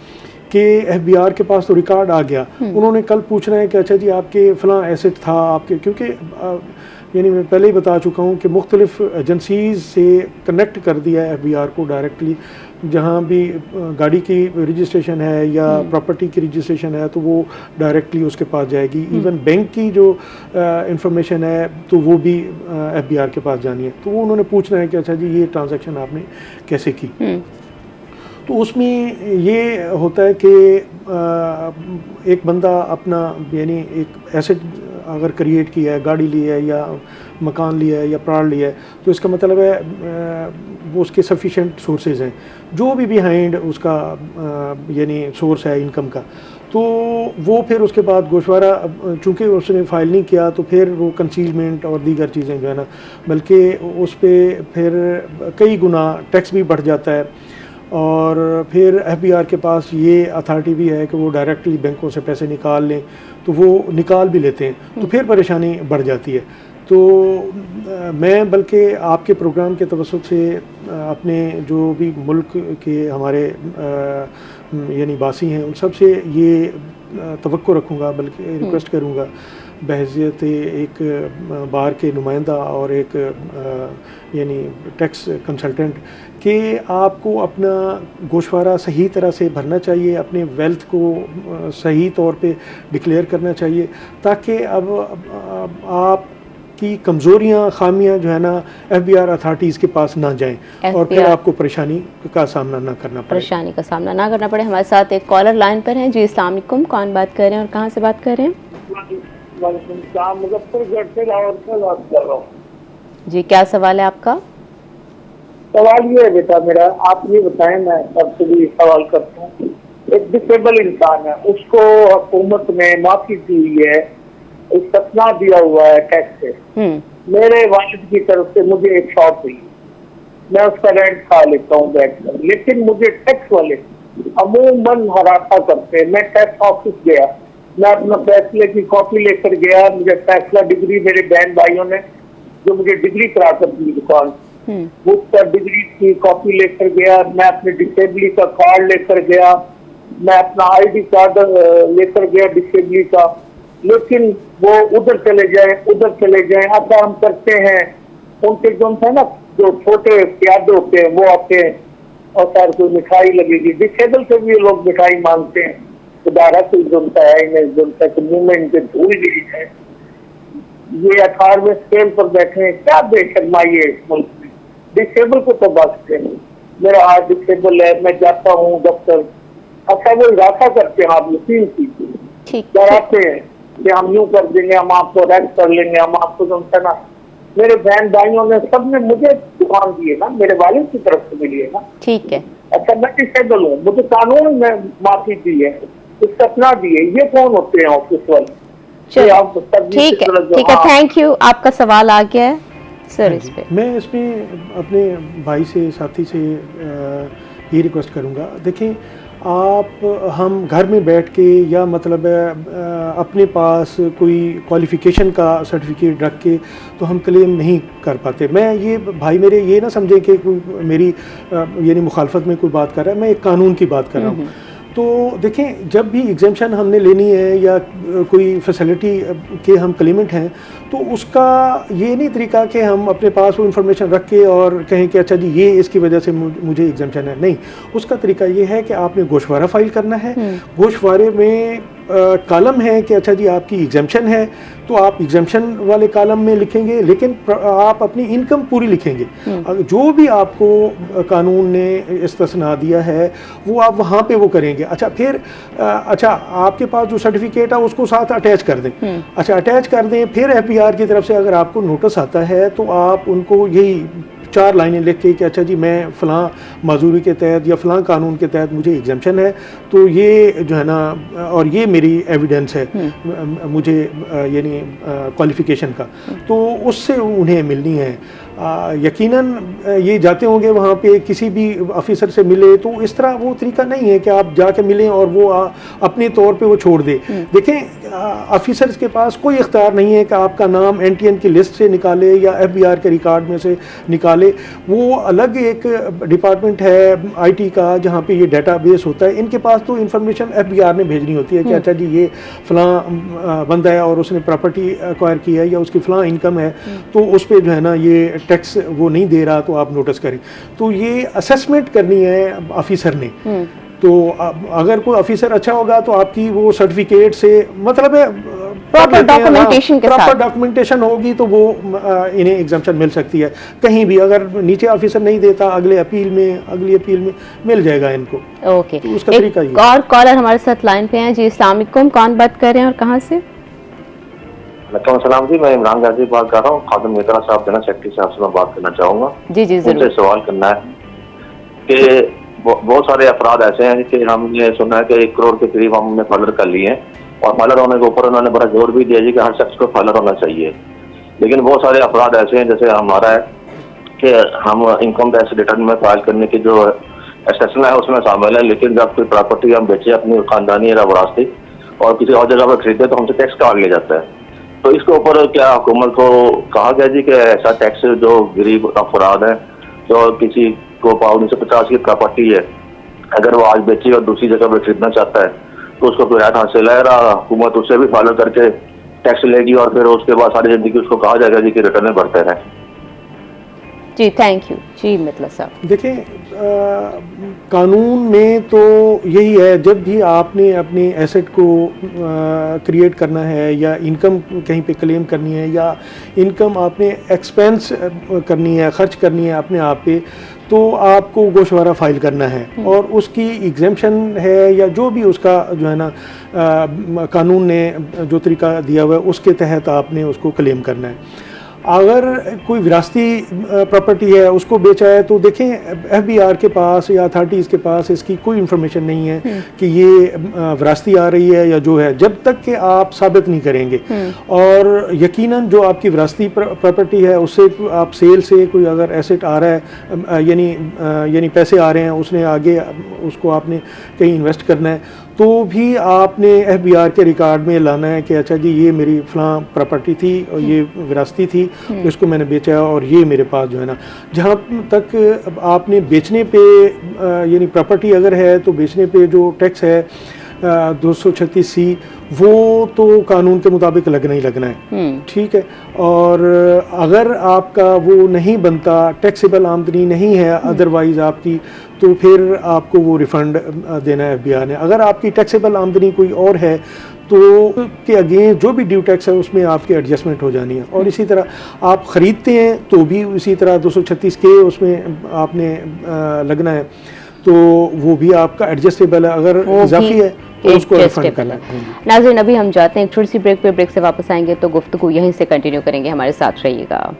कि एफबीआर के पास तो रिकॉर्ड आ गया, उन्होंने कल पूछना है कि अच्छा जी आपके फ़लाँ एसेट था आपके, क्योंकि यानी मैं पहले ही बता चुका हूँ कि मुख्तलिफ एजेंसीज से कनेक्ट कर दिया है एफबीआर को डायरेक्टली, जहाँ भी गाड़ी की रजिस्ट्रेशन है या प्रॉपर्टी की रजिस्ट्रेशन है तो वो डायरेक्टली उसके पास जाएगी। इवन बैंक की जो इंफॉर्मेशन है तो वो भी एफबीआर के पास जानी है, तो वो उन्होंने पूछना है कि अच्छा जी ये ट्रांजैक्शन आपने कैसे की। तो उसमें ये होता है कि एक बंदा अपना यानी एक एसेट अगर क्रिएट किया है, गाड़ी ली है या मकान लिया है या प्लाट लिया है, तो इसका मतलब है वो उसके सफिशेंट सोर्सेज हैं, जो भी बिहाइंड उसका यानी सोर्स है इनकम का, तो वो फिर उसके बाद गोशवारा चूँकि उसने फ़ाइल नहीं किया तो फिर वो कंसीलमेंट और दीगर चीज़ें जो है ना, बल्कि उस पर फिर कई गुना टैक्स भी बढ़ जाता है, और फिर एफबीआर के पास ये अथॉरिटी भी है कि वो डायरेक्टली बैंकों से पैसे निकाल लें, तो वो निकाल भी लेते हैं, तो फिर परेशानी बढ़ जाती है। तो मैं बल्कि आपके प्रोग्राम के तवस्सुत से अपने जो भी मुल्क के हमारे यानी वासी हैं उन सब से ये तवक्को रखूँगा, बल्कि रिक्वेस्ट करूँगा बहैसियत एक बार के नुमाइंदा और एक यानी टैक्स कंसल्टेंट कि आपको अपना गोशवारा सही तरह से भरना चाहिए, अपने वेल्थ को सही तौर पे डिक्लेयर करना चाहिए, ताकि अब आप की कमज़ोरियाँ खामियाँ जो है ना एफबीआर अथॉरिटीज़ के पास ना जाएं और फिर आपको परेशानी का सामना ना करना पड़े। परेशानी का सामना ना करना पड़े। हमारे साथ एक कॉलर लाइन पर हैं जी। अस्सलाम वालेकुम, कौन बात कर रहे हैं और कहाँ से बात कर रहे हैं? मुजफ्फरगढ़ से लाहौर से बात कर रहा हूँ जी। क्या सवाल है आपका? सवाल ये है बेटा मेरा, आप ये बताएं, मैं आपसे भी सवाल करता हूँ। एक डिसेबल इंसान है, उसको हुकूमत ने माफी दी हुई है, इस्तना दिया हुआ है टैक्स से। मेरे वालिद की तरफ से मुझे एक शॉप हुई, मैं उसका रेंट खा लेता हूँ बैठकर, लेकिन मुझे टैक्स वाले अमूमन हरासा करते हैं। मैं टैक्स ऑफिस गया, मैं अपना फैसले की कॉपी लेकर गया, मुझे फैसला डिग्री मेरे बहन भाइयों ने जो मुझे डिग्री करा कर दी दुकान, उसका डिग्री की कॉपी लेकर गया, मैं अपने डिसेबली का कार्ड लेकर गया, मैं अपना आईडी कार्ड लेकर गया डिसेबली का, लेकिन वो उधर चले जाए ऐसा हम करते हैं। उनके जो है ना जो छोटे प्यादे होते हैं वो आते हैं और सर कोई मिठाई लगेगी, डिसेबल से भी ये लोग मिठाई मांगते हैं, खुदारा कोई जुनता है इन्हें, जुनता है मूवमेंट से भूल गई है। ये 18वें स्केल पर बैठे हैं, क्या बेशर्माई है इस मुल्क में। डिसेबल को तो बचते हैं, मेरा हाथ डिसेबल है, मैं जाता हूँ दफ्तर, अच्छा वो इरादा करते हैं, आप यकीन कीजिए, डराते हैं कि हम यूं कर देंगे, हम आपको रेस्ट कर लेंगे, हम आपको जमता ना। मेरे बहन भाइयों ने सबने मुझे दुकान दी है ना, मेरे वालिद की तरफ से मिली है ना। ठीक है। अच्छा मैं डिसेबल हूँ, मुझे कानून में माफी दी है, सपना दी है, ये कौन होते हैं ऑफिस वाले? ठीक है, थैंक यू, आपका सवाल आ गया है सर। इस पे मैं इसमें अपने भाई से, साथी से ये रिक्वेस्ट करूँगा, देखें आप हम घर में बैठ के या मतलब अपने पास कोई क्वालिफ़िकेशन का सर्टिफिकेट रख के तो हम क्लेम नहीं कर पाते। मैं ये भाई मेरे ये ना समझे कि कोई मेरी यानी मुखालफत में कोई बात कर रहा है, मैं एक कानून की बात कर रहा हूँ। तो देखें जब भी एग्जाम्शन हमने लेनी है या कोई फैसिलिटी के हम क्लेमेंट हैं तो उसका ये नहीं तरीका कि हम अपने पास वो इन्फॉर्मेशन रख के और कहें कि अच्छा जी ये इसकी वजह से मुझे एग्जाम्शन है। नहीं, उसका तरीका ये है कि आपने गोशवारा फाइल करना है। गोशवारे में कॉलम है कि अच्छा जी आपकी एग्जाम्पशन है, तो आप एग्जाम्पशन वाले कॉलम में लिखेंगे, लेकिन आप अपनी इनकम पूरी लिखेंगे। जो भी आपको कानून ने इस्तिस्ना दिया है वो आप वहाँ पे वो करेंगे। अच्छा फिर अच्छा आपके पास जो सर्टिफिकेट है उसको साथ अटैच कर दें। अच्छा अटैच कर दें, फिर FBI की तरफ से अगर आपको नोटिस आता है तो आप उनको यही 4 लाइनें लिख के कि अच्छा जी मैं फ़लाँ माजूरी के तहत या फ़लाँ कानून के तहत मुझे एग्जाम्पशन है, तो ये जो है ना और ये मेरी एविडेंस है मुझे यानी क्वालिफ़िकेशन का, तो उससे उन्हें मिलनी है। यकीनन ये जाते होंगे वहाँ पे किसी भी ऑफिसर से मिले, तो इस तरह वो तरीका नहीं है कि आप जाके मिलें और वो अपने तौर पे वो छोड़ दे। देखें ऑफिसर्स के पास कोई इख्तियार नहीं है कि आपका नाम NTN की लिस्ट से निकाले या FBR के रिकॉर्ड में से निकाले। वो अलग एक डिपार्टमेंट है IT का जहाँ पे ये डेटाबेस होता है। इनके पास तो इंफॉर्मेशन FBR ने भेजनी होती है कि अच्छा जी ये फ़लाँ बंदा है और उसने प्रॉपर्टी एक्वायर की है या उसकी फ़लाँ इनकम है, तो उस पर जो है ना ये टैक्स वो नहीं दे रहा, तो आप नोटिस करें। तो ये असेसमेंट करनी है ऑफिसर ने। तो अगर कोई ऑफिसर अच्छा होगा तो आपकी वो सर्टिफिकेट से मतलब है प्रॉपर डॉक्यूमेंटेशन के साथ, प्रॉपर डॉक्यूमेंटेशन होगी तो वो इन्हें एग्जाम्पशन मिल सकती है। कहीं भी अगर नीचे ऑफिसर नहीं देता, अगली अपील में मिल जाएगा इनको। ओके, तो उसका तरीका एक और कॉलर हमारे साथ लाइन पे हैं जी। अस्सलाम वालेकुम, कौन बात कर रहे हैं और कहाँ से? सलाम जी, मैं इमरान गाजी बात कर रहा हूँ। खादिम मित्रा साहब जनरल सेक्रेटरी साहब से मैं बात करना चाहूँगा। जी जी जरूर। उनसे सवाल करना है कि बहुत सारे अफराद ऐसे हैं कि हमने सुना है कि 1 करोड़ के करीब हमने फॉलोअर कर लिए हैं, और फॉलोअर होने के ऊपर उन्होंने बड़ा जोर भी दिया जी कि हर शख्स को फॉलोअर होना चाहिए। लेकिन बहुत सारे अफराद ऐसे हैं जैसे हमारा है कि हम इनकम टैक्स रिटर्न में फाइल करने की जो एक्सेप्शन है उसमें शामिल है, लेकिन जब कोई प्रॉपर्टी हम बेचे अपनी खानदानी या विरासती और किसी और जगह पर खरीदे तो हमसे टैक्स काट लिया जाता है। तो इसके ऊपर क्या हुकूमत को कहा गया जी कि ऐसा टैक्स जो गरीब अफराद हैं, जो किसी को 1950 की प्रॉपर्टी है, अगर वो आज बेची और दूसरी जगह पर खरीदना चाहता है तो उसको कोई राहत हासिल है, हुकूमत उससे भी फॉलो करके टैक्स लेगी और फिर उसके बाद सारी जिंदगी उसको कहा जाएगा जी कि रिटर्न भरते रहें। जी थैंक यू जी मतलब साहब। देखें कानून में तो यही है, जब भी आपने अपने एसेट को क्रिएट करना है या इनकम कहीं पे क्लेम करनी है या इनकम आपने एक्सपेंस करनी है, खर्च करनी है अपने आप पे, तो आपको गोशवारा फाइल करना है और उसकी एग्जेम्पशन है या जो भी उसका जो है ना कानून ने जो तरीका दिया हुआ है उसके तहत आपने उसको क्लेम करना है। अगर कोई विरासती प्रॉपर्टी है उसको बेचा है तो देखें FBR के पास या अथॉरिटीज़ के पास इसकी कोई इन्फॉर्मेशन नहीं है कि ये विरासती आ रही है या जो है, जब तक कि आप साबित नहीं करेंगे। और यकीनन जो आपकी विरासती प्रॉपर्टी है उससे आप सेल से कोई अगर एसेट आ रहा है यानी पैसे आ रहे हैं, उसने आगे उसको आपने कहीं इन्वेस्ट करना है, तो भी आपने FBR के रिकॉर्ड में लाना है कि अच्छा जी ये मेरी फ़लाँ प्रॉपर्टी थी और ये विरासती थी, इसको मैंने बेचा है और ये मेरे पास जो है ना। जहाँ तक आपने बेचने पे यानी प्रॉपर्टी अगर है तो बेचने पे जो टैक्स है 236C वो तो कानून के मुताबिक लगना ही लगना है, ठीक है। और अगर आपका वो नहीं बनता, टैक्सेबल आमदनी नहीं है अदरवाइज़ आपकी, तो फिर आपको वो रिफ़ंड देना है FBR ने। अगर आपकी टैक्सेबल आमदनी कोई और है तो के अगेंस्ट जो भी ड्यू टैक्स है उसमें आपकी एडजस्टमेंट हो जानी है। और इसी तरह आप ख़रीदते हैं तो भी इसी तरह 236K उसमें आपने लगना है, तो वो भी आपका एडजस्टेबल है, अगर इजाफी है तो उसको रिफंड करना है। नाज़रीन अभी हम जाते हैं एक छोटी सी ब्रेक पे, ब्रेक से वापस आएंगे तो गुफ्तगू यहीं से कंटिन्यू करेंगे, हमारे साथ रहिएगा।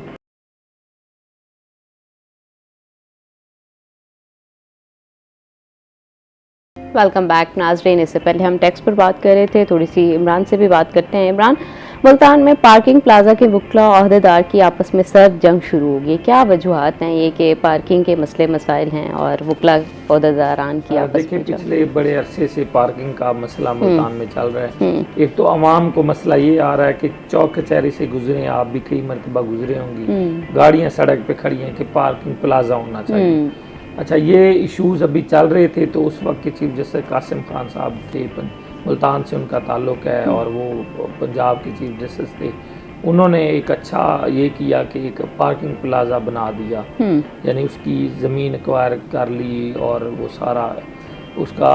वेलकम बैक नाज़रीन। इससे पहले हम टैक्स पर बात कर रहे थे, थोड़ी सी इमरान से भी बात करते हैं। इमरान, मुल्तान में पार्किंग प्लाजा के वकला अहदेदार की आपस में सर्द जंग शुरू होगी, क्या वजूहत हैं ये कि पार्किंग के मसले मसाइल हैं और वकला अहदेदारान की आपस में? पिछले बड़े अरसे से पार्किंग का मसला मुल्तान में चल रहा है। एक तो आवाम को मसला ये आ रहा है कि चौक कचहरी से गुजरे, आप भी कई मरतबा गुजरे होंगी, गाड़ियाँ सड़क पे खड़ी हैं कि पार्किंग प्लाजा होना चाहिए। अच्छा, ये इश्यूज़ अभी चल रहे थे तो उस वक्त के चीफ जस्टिस कासिम खान साहब थे, मुल्तान से उनका ताल्लुक़ है और वो पंजाब के चीफ जस्टिस थे। उन्होंने एक अच्छा ये किया कि एक पार्किंग प्लाजा बना दिया, यानी उसकी ज़मीन एक्वायर कर ली और वो सारा उसका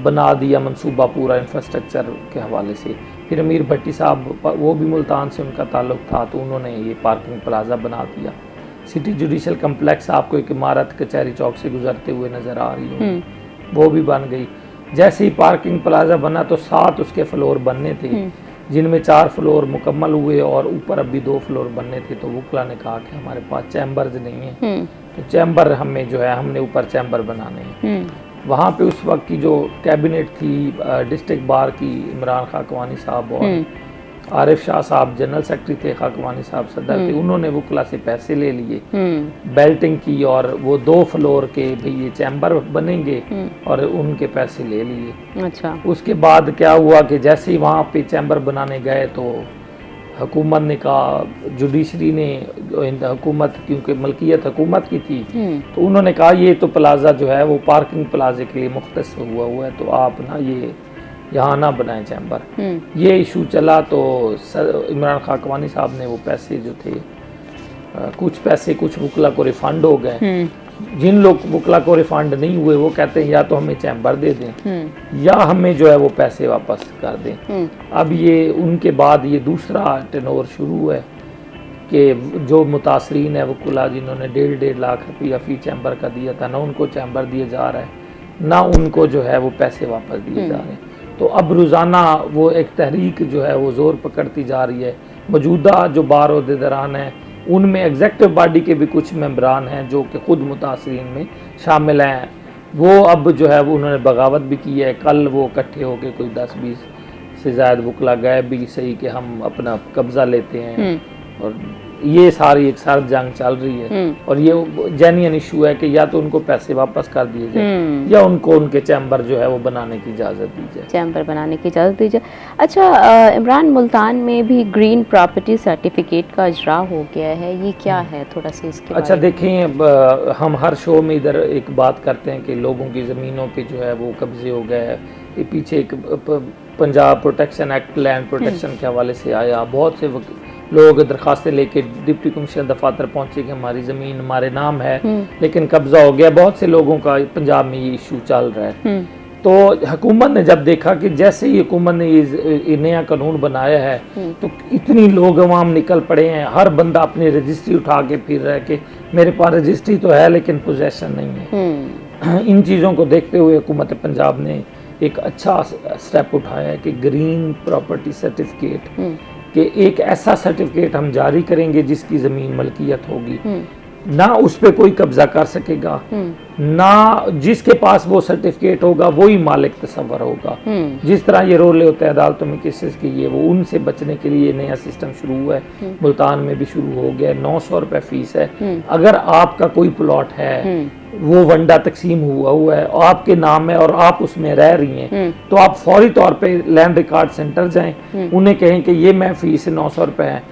बना दिया मंसूबा पूरा इंफ्रास्ट्रक्चर के हवाले से। फिर अमीर भट्टी साहब, वो भी मुल्तान से उनका ताल्लुक़ था, तो उन्होंने ये पार्किंग प्लाज़ा बना दिया। सिटी जुडिशल कम्प्लेक्स आपको एक इमारत कचहरी चौक से गुजरते हुए नज़र आ रही है, वो भी बन गई। जैसे ही पार्किंग प्लाज़ा बना तो 7 उसके फ्लोर बनने थे, जिनमें 4 फ्लोर मुकम्मल हुए और ऊपर अभी 2 फ्लोर बनने थे। तो वकला ने कहा कि हमारे पास चैम्बर्स नहीं हैं, तो चैम्बर हमें जो है, हमने ऊपर चैम्बर बनाने हैं। वहाँ पे उस वक्त की जो कैबिनेट थी डिस्ट्रिक्ट बार की, इमरान खाकवानी साहब और आरिफ शाह साहब जनरल सेक्रेटरी थे, खाकवानी साहब सदर थे, उन्होंने वकला से पैसे ले लिए, बेल्टिंग की और वो 2 फ्लोर के भी ये चैम्बर बनेंगे और उनके पैसे ले लिए। अच्छा। उसके बाद क्या हुआ कि जैसे ही वहाँ पे चैम्बर बनाने गए तो हुकूमत ने कहा, जुडिशरी ने, हुकूमत क्योंकि मलकियत हुकूमत की थी, तो उन्होंने कहा ये तो प्लाज़ा जो है वो पार्किंग प्लाजे के लिए मुख्तस हुआ है, तो आप ना ये यहाँ ना बनाएं चैम्बर। ये इशू चला तो इमरान खाकवानी साहब ने वो पैसे जो थे, कुछ पैसे कुछ वकला को रिफ़ंड हो गए। जिन लोग वकला को रिफ़ंड नहीं हुए वो कहते हैं या तो हमें चैम्बर दे दें या हमें जो है वो पैसे वापस कर दें। अब ये उनके बाद ये दूसरा टेनोर शुरू है कि जो मुतासरीन है वकला जिन्होंने 1.5 लाख रुपया फ़ी चैम्बर का दिया था, ना उनको चैम्बर दिया जा रहा है, ना उनको जो है वो पैसे वापस दिए जा रहे हैं। तो अब रोज़ाना वो एक तहरीक जो है वो ज़ोर पकड़ती जा रही है। मौजूदा जो बार अहदेदारान हैं उनमें एग्जेक्टिव बॉडी के भी कुछ मेंबरान हैं जो कि ख़ुद मुतासरीन में शामिल हैं, वो अब जो है वो उन्होंने बगावत भी की है। कल वो इकट्ठे होकर कोई 10-20 से ज़्यादा वकला गए भी सही कि हम अपना कब्ज़ा लेते हैं, और ये सारी एक सर्द जंग चल रही है। और ये जेन्युइन इशू है कि या तो उनको पैसे वापस कर दिए जाए या उनको उनके चैम्बर जो है वो बनाने की इजाज़त दी जाए, चैम्बर बनाने की इजाज़त दी जाए। अच्छा इमरान, मुल्तान में भी ग्रीन प्रॉपर्टी सर्टिफिकेट का इजरा हो गया है, ये क्या है, थोड़ा सा इसके अच्छा देखें, हम हर शो में इधर एक बात करते हैं कि लोगों की ज़मीनों पे जो है वो कब्जे हो गए। ये पीछे एक Punjab protection act, land protection के हवाले से आया, बहुत से लोग दरखास्तें लेके डिप्टी कमिश्नर दफातर पहुंचे कि हमारी ज़मीन हमारे नाम है लेकिन कब्जा हो गया। बहुत से लोगों का पंजाब में ये इशू चल रहा है। तो हुकूमत ने जब देखा कि जैसे ही हुकूमत ने ये नया कानून बनाया है तो इतनी लोग अवाम निकल पड़े हैं, हर बंदा अपनी रजिस्ट्री उठा के फिर रहा है कि मेरे पास रजिस्ट्री तो है लेकिन पोजेसन नहीं है। इन चीज़ों को देखते हुए हुकूमत पंजाब ने एक अच्छा स्टेप उठाया है कि ग्रीन प्रॉपर्टी सर्टिफिकेट कि एक ऐसा सर्टिफिकेट हम जारी करेंगे जिसकी ज़मीन मलकियत होगी, ना उस पर कोई कब्जा कर सकेगा, ना जिसके पास वो सर्टिफिकेट होगा वही मालिक तस्वर होगा। जिस तरह ये रोले होते हैं अदालतों में केसेस के, ये वो उनसे बचने के लिए नया सिस्टम शुरू हुआ है। मुल्तान में भी शुरू हो गया। 900 रुपये फीस है। अगर आपका कोई प्लॉट है, वो वंडा तकसीम हुआ है और आपके नाम है और आप उसमें रह रही हैं, तो आप फौरी तौर पे लैंड रिकॉर्ड सेंटर जाएं, उन्हें कहें कि ये मैं फीस 900 रुपये है,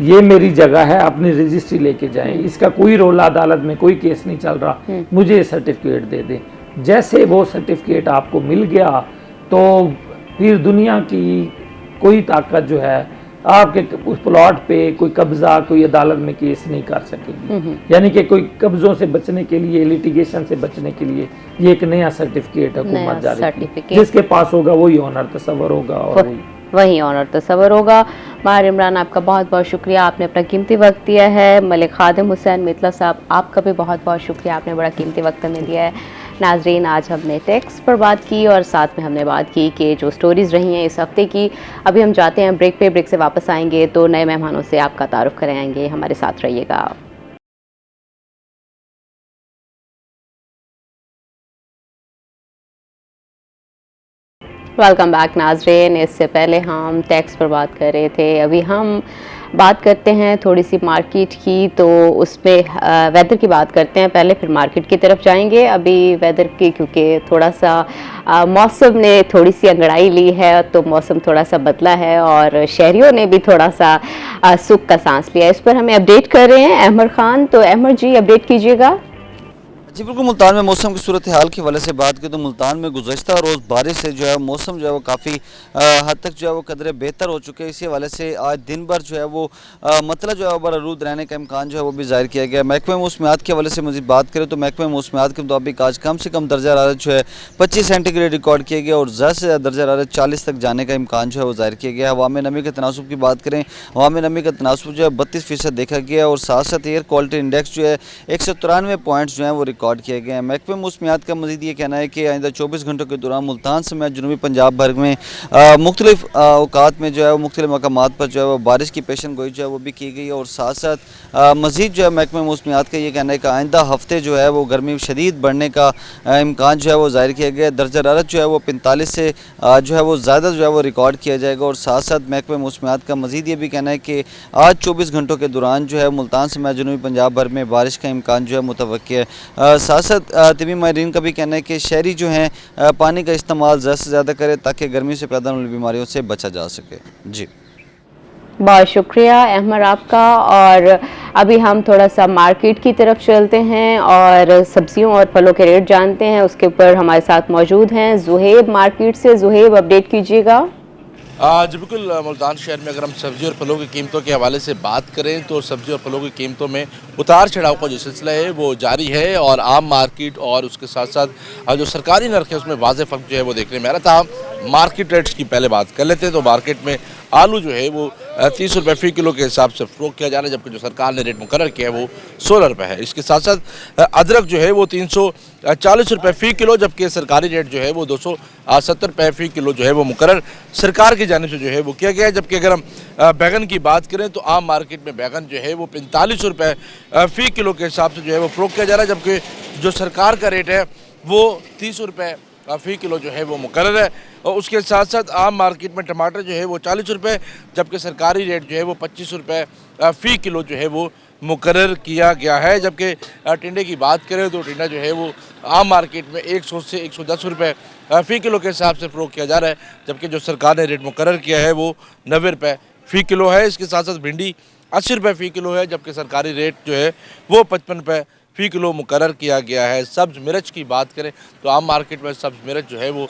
ये मेरी जगह है, अपनी रजिस्ट्री लेके जाएं, इसका कोई रोला अदालत में कोई केस नहीं चल रहा, मुझे सर्टिफिकेट दे दें। जैसे वो सर्टिफिकेट आपको मिल गया तो फिर दुनिया की कोई ताकत जो है आपके उस प्लॉट पे कोई कब्जा, कोई अदालत में केस नहीं कर सकेगी। यानी कि कोई कब्जों से बचने के लिए, लिटिगेशन से बचने के लिए ये एक नया सर्टिफिकेट हुकूमत जारी की, जिसके पास होगा वही ऑनर तस्वर होगा और वही ऑनर तस्वर होगा। माहिर इमरान, आपका बहुत बहुत शुक्रिया, आपने अपना कीमती वक्त दिया है। मलिक खादिम हुसैन मितला साहब, आपका भी बहुत बहुत शुक्रिया, आपने बड़ा कीमती वक्त हमें दिया है। नाजरीन, आज हमने टैक्स पर बात की और साथ में हमने बात की कि जो स्टोरीज़ रही हैं इस हफ्ते की। अभी हम जाते हैं ब्रेक पे, ब्रेक से वापस आएंगे तो नए मेहमानों से आपका तारुफ कराएंगे। हमारे साथ रहिएगा। वेलकम बैक नाजरीन। इससे पहले हम टैक्स पर बात कर रहे थे, अभी हम बात करते हैं थोड़ी सी मार्केट की, तो उसमें वेदर की बात करते हैं पहले, फिर मार्केट की तरफ जाएंगे। अभी वेदर की क्योंकि थोड़ा सा मौसम ने थोड़ी सी अंगड़ाई ली है, तो मौसम थोड़ा सा बदला है और शहरियों ने भी थोड़ा सा सुख का सांस लिया। इस पर हमें अपडेट कर रहे हैं अहमद खान। तो अहमद जी, अपडेट कीजिएगा। जी बिल्कुल, मुल्तान में मौसम की सूरत हाल के हवाले से बात करें तो मुल्तान में गुज़श्ता रोज़ बारिश से जो है मौसम जो है वो काफ़ी हद तक जो है वो कदरे बेहतर हो चुके हैं। इसी हवाले से आज दिन भर जो है वो मतला जो है वो बरारूद रहने का इम्कान जो है वो भी ज़ाहिर किया गया है। महकमे मौसमियात के हवाले से मज़ीद बात करें तो महकमे मौसमियात के मुताबिक आज कम से कम दर्जा हरारत जो है 25 सेंटीग्रेड रिकॉर्ड किया गया और ज़्यादा से ज़्यादा दर्जा हरारत 40 तक जाने का इम्कान जो है वो ज़ाहिर किया गया है। हवा में नमी के तनासुब की बात करें, हवा में नमी का तनासुब जो है 32% देखा गया और साथ साथ एयर क्वालिटी इंडेक्स जो है 193 पॉइंट्स जो हैं वो रिकॉर्ड किए गए हैं। महकमे मौसमियात का मज़ीद ये कहना है कि आइंदा 24 घंटों के दौरान मुल्तान समेत जनूबी पंजाब भर में मुख्तलिफ औकात में जो है वो मुख्तलिफ मकामात पर जो है वो बारिश की पेशन गोई जो है वो भी की गई है और साथ साथ मज़ीद जो है महकमे मौसमियात का ये कहना है कि आइंदा हफ्ते जो है वो गर्मी शदीद बढ़ने का इम्कान जो है वो ज़ाहिर किया गया है। दर्जा हरारत जो है वो 45 से जो है वो ज़्यादा जो है वो रिकॉर्ड किया जाएगा और साथ साथ महकमे मौसमियात का मज़ीद ये भी कहना है कि आज 24 घंटों के दौरान जो है मुल्तान समेत जनूबी पंजाब भर में बारिश का इम्कान जो है मुतवक्की है। साथ साथ तबी माहिरीन का भी कहना है कि शहरी जो हैं पानी का इस्तेमाल ज़्यादा से ज़्यादा करें ताकि गर्मी से पैदा होने वाली बीमारियों से बचा जा सके। जी बहुत शुक्रिया अहमद आपका। और अभी हम थोड़ा सा मार्केट की तरफ चलते हैं और सब्जियों और फलों के रेट जानते हैं। उसके ऊपर हमारे साथ मौजूद हैं जुहेब मार्केट से। जुहेब, अपडेट कीजिएगा। जी बिल्कुल, मुल्तान शहर में अगर हम सब्ज़ी और फलों की कीमतों के हवाले से बात करें तो सब्ज़ी और फलों की कीमतों में उतार चढ़ाव का जो सिलसिला है वो जारी है और आम मार्केट और उसके साथ साथ जो सरकारी नर्ख है उसमें वाज़ेह फ़र्क जो है वो देखने में आ रहा था। मार्केट रेट्स की पहले बात कर लेते हैं तो मार्केट में आलू जो है वो 30 रुपये फ़ी किलो के हिसाब से फ़रोख्त किया जा रहा है, जबकि जो सरकार ने रेट मुकर्रर किया है वो 16 रुपये है। इसके साथ साथ अदरक जो है वो 340 रुपये फ़ी किलो, जबकि सरकारी रेट जो है वो 270 रुपये फ़ी किलो जो है वो मुकर्रर सरकार की जानिब से जो है वो किया गया है। जबकि अगर हम बैगन की बात करें तो आम मार्केट में बैगन जो है वो 45 रुपये फ़ी किलो के हिसाब से जो है वो फ़रोख्त किया जा रहा है, जबकि जो सरकार का रेट है वो 30 रुपये फ़ी किलो जो है वो मुकर्रर है। और उसके साथ साथ आम मार्केट में टमाटर जो है वो 40 रुपये, जबकि सरकारी रेट जो है वो 25 रुपये फ़ी किलो जो है वो मुकर्रर किया गया है। जबकि टिंडे की बात करें तो टिंडा जो है वो आम मार्केट में 100 से 110 रुपये फ़ी किलो के हिसाब से फ़रोख्त किया जा रहा है, जबकि जो सरकार ने रेट मुकर्रर किया है वो 90 रुपये फ़ी किलो है। इसके साथ साथ भिंडी 80 रुपये फ़ी किलो है, जबकि सरकारी रेट जो है वो 55 रुपये फ़ी किलो मुकर्रर किया गया है। सब्ज़ मिर्च की बात करें तो आम मार्केट में सब्ज़ मिर्च जो है वो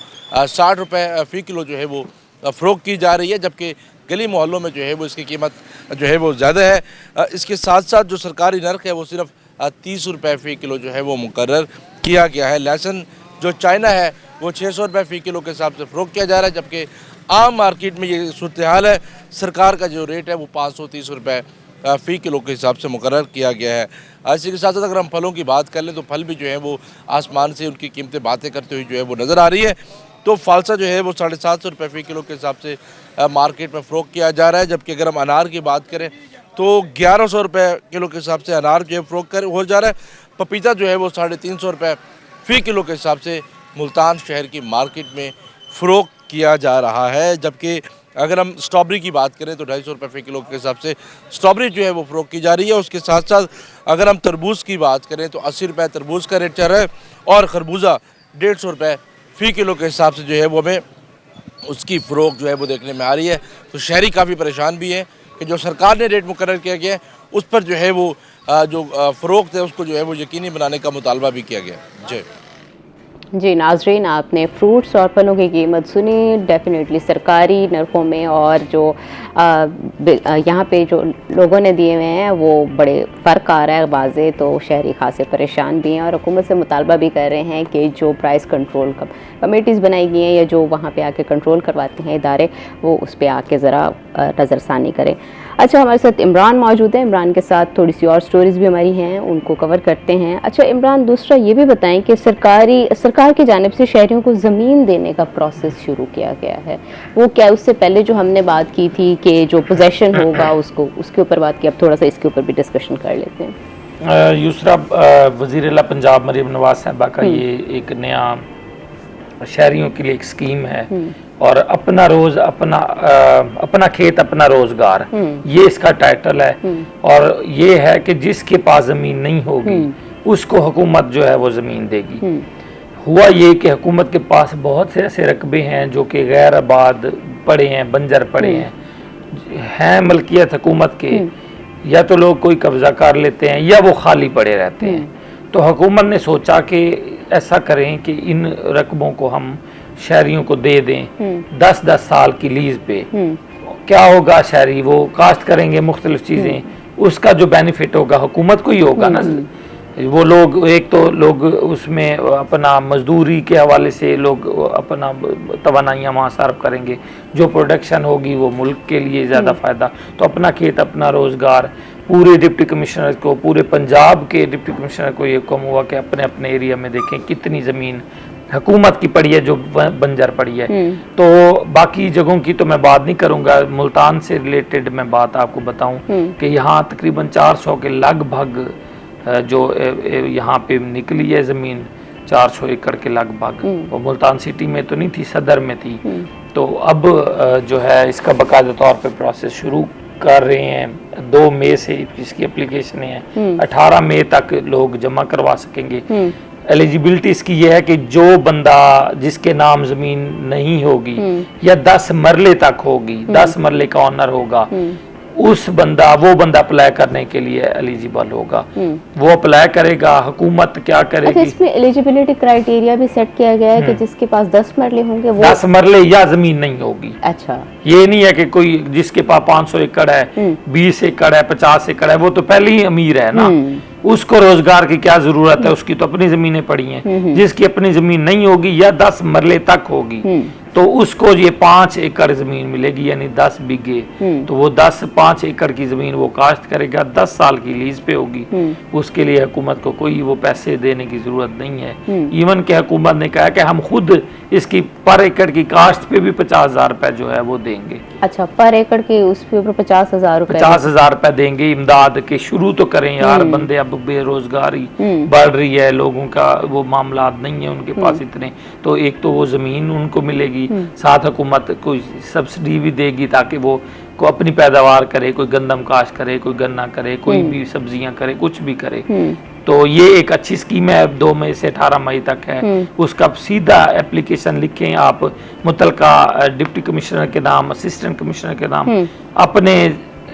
60 रुपये फ़ी किलो जो है वो फ़रोख्त की जा रही है, जबकि गली मोहल्लों में जो है वो इसकी कीमत जो है वो ज़्यादा है। इसके साथ साथ जो सरकारी नर्ख है वो सिर्फ 30 रुपये फ़ी किलो जो है वो मुकर्रर किया गया है। लहसुन जो चाइना है वो 600 रुपये फ़ी किलो के हिसाब से फ़रोख्त किया जा रहा है, जबकि आम मार्केट में ये सूरत हाल है। सरकार का जो रेट है वो 530 रुपये फ़ी किलो के हिसाब से मुकर्रर किया गया है। इसी के साथ साथ अगर हम फलों की बात कर लें तो फल भी जो है वो आसमान से उनकी कीमतें बातें करते हुए जो है वो नज़र आ रही है। तो फालसा जो है वो 750 रुपये फ़ी किलो के हिसाब से मार्केट में फ़रोख्त किया जा रहा है, जबकि अगर हम अनार की बात करें तो 1100 रुपये किलो के हिसाब से अनार जो है फ़रोख्त हो जा रहा है। पपीता जो है वो 350 रुपये फ़ी किलो के हिसाब से मुल्तान शहर की मार्केट में फ़रोख्त किया जा रहा है। जबकि अगर हम स्ट्रॉबेरी की बात करें तो 250 रुपये फ़ी किलो के हिसाब से स्ट्रॉबेरी जो है वो फ़रोख्त की जा रही है। उसके साथ साथ अगर हम तरबूज की बात करें तो 80 रुपये तरबूज का रेट चल रहा है और खरबूजा 150 रुपये फ़ी किलो के हिसाब से जो है वो हमें उसकी फ़रोख्त जो है वो देखने में आ रही है। तो शहरी काफ़ी परेशान भी हैं कि जो सरकार ने रेट मुकर्रर किया गया है उस पर जो है वो जो फ़रोख्त है उसको जो है वो यकीनी बनाने का मुतालबा भी किया गया। जी नाजरीन, आपने फ्रूट्स और फलों की कीमत सुनी। डेफिनेटली सरकारी नरखों में और जो यहाँ पे जो लोगों ने दिए हुए हैं वो बड़े फ़र्क आ रहा है बाज़े, तो शहरी खासे परेशान भी हैं और हुकूमत से मुतालबा भी कर रहे हैं कि जो प्राइस कंट्रोल कमेटीज़ बनाई गई हैं या जो वहाँ पे आके कंट्रोल करवाते हैं इदारे, वो उस पर आके ज़रा नज़रसानी करें। अच्छा, हमारे साथ इमरान मौजूद है। इमरान के साथ थोड़ी सी और स्टोरीज़ भी हमारी हैं, उनको कवर करते हैं। अच्छा इमरान, दूसरा ये भी बताएं कि सरकार की जानिब से शहरियों को ज़मीन देने का प्रोसेस शुरू किया गया है, वो क्या उससे पहले जो हमने बात की थी कि जो पोजेशन होगा उसको, उसके ऊपर बात की, अब थोड़ा सा इसके ऊपर भी डिस्कशन कर लेते हैं। यूसरा वज़ीर-ए-आला पंजाब मरीम नवाज साहबा का ये एक नया शहरियों के लिए एक स्कीम है और अपना रोज अपना खेत अपना रोजगार, ये इसका टाइटल है। और ये है कि जिसके पास ज़मीन नहीं होगी उसको हुकूमत जो है वो ज़मीन देगी। हुआ ये कि हुकूमत के पास बहुत से ऐसे रकबे हैं जो कि गैर आबाद पड़े हैं, बंजर पड़े हैं मलकियत हुकूमत के, या तो लोग कोई कब्जा कर लेते हैं या वो खाली पड़े रहते हैं। तो हुकूमत ने सोचा कि ऐसा करें कि इन रकबों को हम शहरियों को दे दें 10-10 साल की लीज पे। क्या होगा, शहरी वो काश्त करेंगे मुख्तलिफ चीज़ें, उसका जो बेनिफिट होगा हुकूमत को ही होगा ना। वो लोग, एक तो लोग उसमें अपना मजदूरी के हवाले से लोग अपना तवानाइयाँ वहाँ सर्व करेंगे, जो प्रोडक्शन होगी वो मुल्क के लिए ज़्यादा फ़ायदा। तो अपना खेत, अपना रोज़गार। पूरे डिप्टी कमिश्नर को, पूरे पंजाब के डिप्टी कमिश्नर को ये हुक्म हुआ कि अपने अपने एरिया में देखें कितनी ज़मीन हुकूमत की पड़ी है जो बंजर पड़ी है। तो बाकी जगहों की तो मैं बात नहीं करूंगा, मुल्तान से रिलेटेड मैं बात आपको बताऊं कि यहाँ तकरीबन 400 के लगभग जो यहाँ पे निकली है ज़मीन, 400 एकड़ के लगभग। वो मुल्तान सिटी में तो नहीं थी, सदर में थी। तो अब जो है इसका बाकायदा तौर पे प्रोसेस शुरू कर रहे हैं। 2 मई से इसकी एप्लीकेशन है, 18 मई तक लोग जमा करवा सकेंगे। एलिजिबिलिटी इसकी ये है कि जो बंदा जिसके नाम ज़मीन नहीं होगी या 10 मरले तक होगी, 10 मरले का ऑनर होगा, वो बंदा अप्लाई करने के लिए एलिजिबल होगा। वो अप्लाई करेगा, हुकूमत क्या करेगी। अच्छा, इसमें एलिजिबिलिटी क्राइटेरिया भी सेट किया गया है कि जिसके पास 10 मरले होंगे वो 10 मरले या जमीन नहीं होगी। अच्छा, ये नहीं है कि कोई जिसके पास 500 एकड़ है, 20 एकड़ है, 50 एकड़ है, वो तो पहले ही अमीर है ना, उसको रोजगार की क्या जरूरत है, उसकी तो अपनी जमीनें पड़ी हैं। जिसकी अपनी जमीन नहीं होगी या 10 मरले तक होगी तो उसको ये 5 एकड़ जमीन मिलेगी, यानी 10 बीघे। तो वो 5 एकड़ की जमीन वो काश्त करेगा, 10 साल की लीज पे होगी। उसके लिए हुकूमत को कोई वो पैसे देने की जरूरत नहीं है। इवन के हुकूमत ने कहा कि हम खुद इसकी पर एकड़ की काश्त पे भी 50,000 रुपए जो है वो देंगे। अच्छा, पर एकड़ के उसके ऊपर 50,000 रुपए 50,000 रुपए देंगे इमदाद के। शुरू तो करें यार, बंदे अब बेरोजगारी बढ़ रही है, लोगों का वो मामला नहीं है उनके पास इतने। तो एक तो वो जमीन उनको मिलेगी, साथ हुकूमत कोई सब्सिडी भी देगी ताकि वो को अपनी पैदावार करे, कोई गंदम काश्त करे, कोई गन्ना करे, कोई भी सब्जियां करे, कुछ भी करे। तो ये एक अच्छी स्कीम है, 2 मई से 18 मई तक है। उसका सीधा एप्लीकेशन लिखें आप मुतलका डिप्टी कमिश्नर के नाम, असिस्टेंट कमिश्नर के नाम, अपने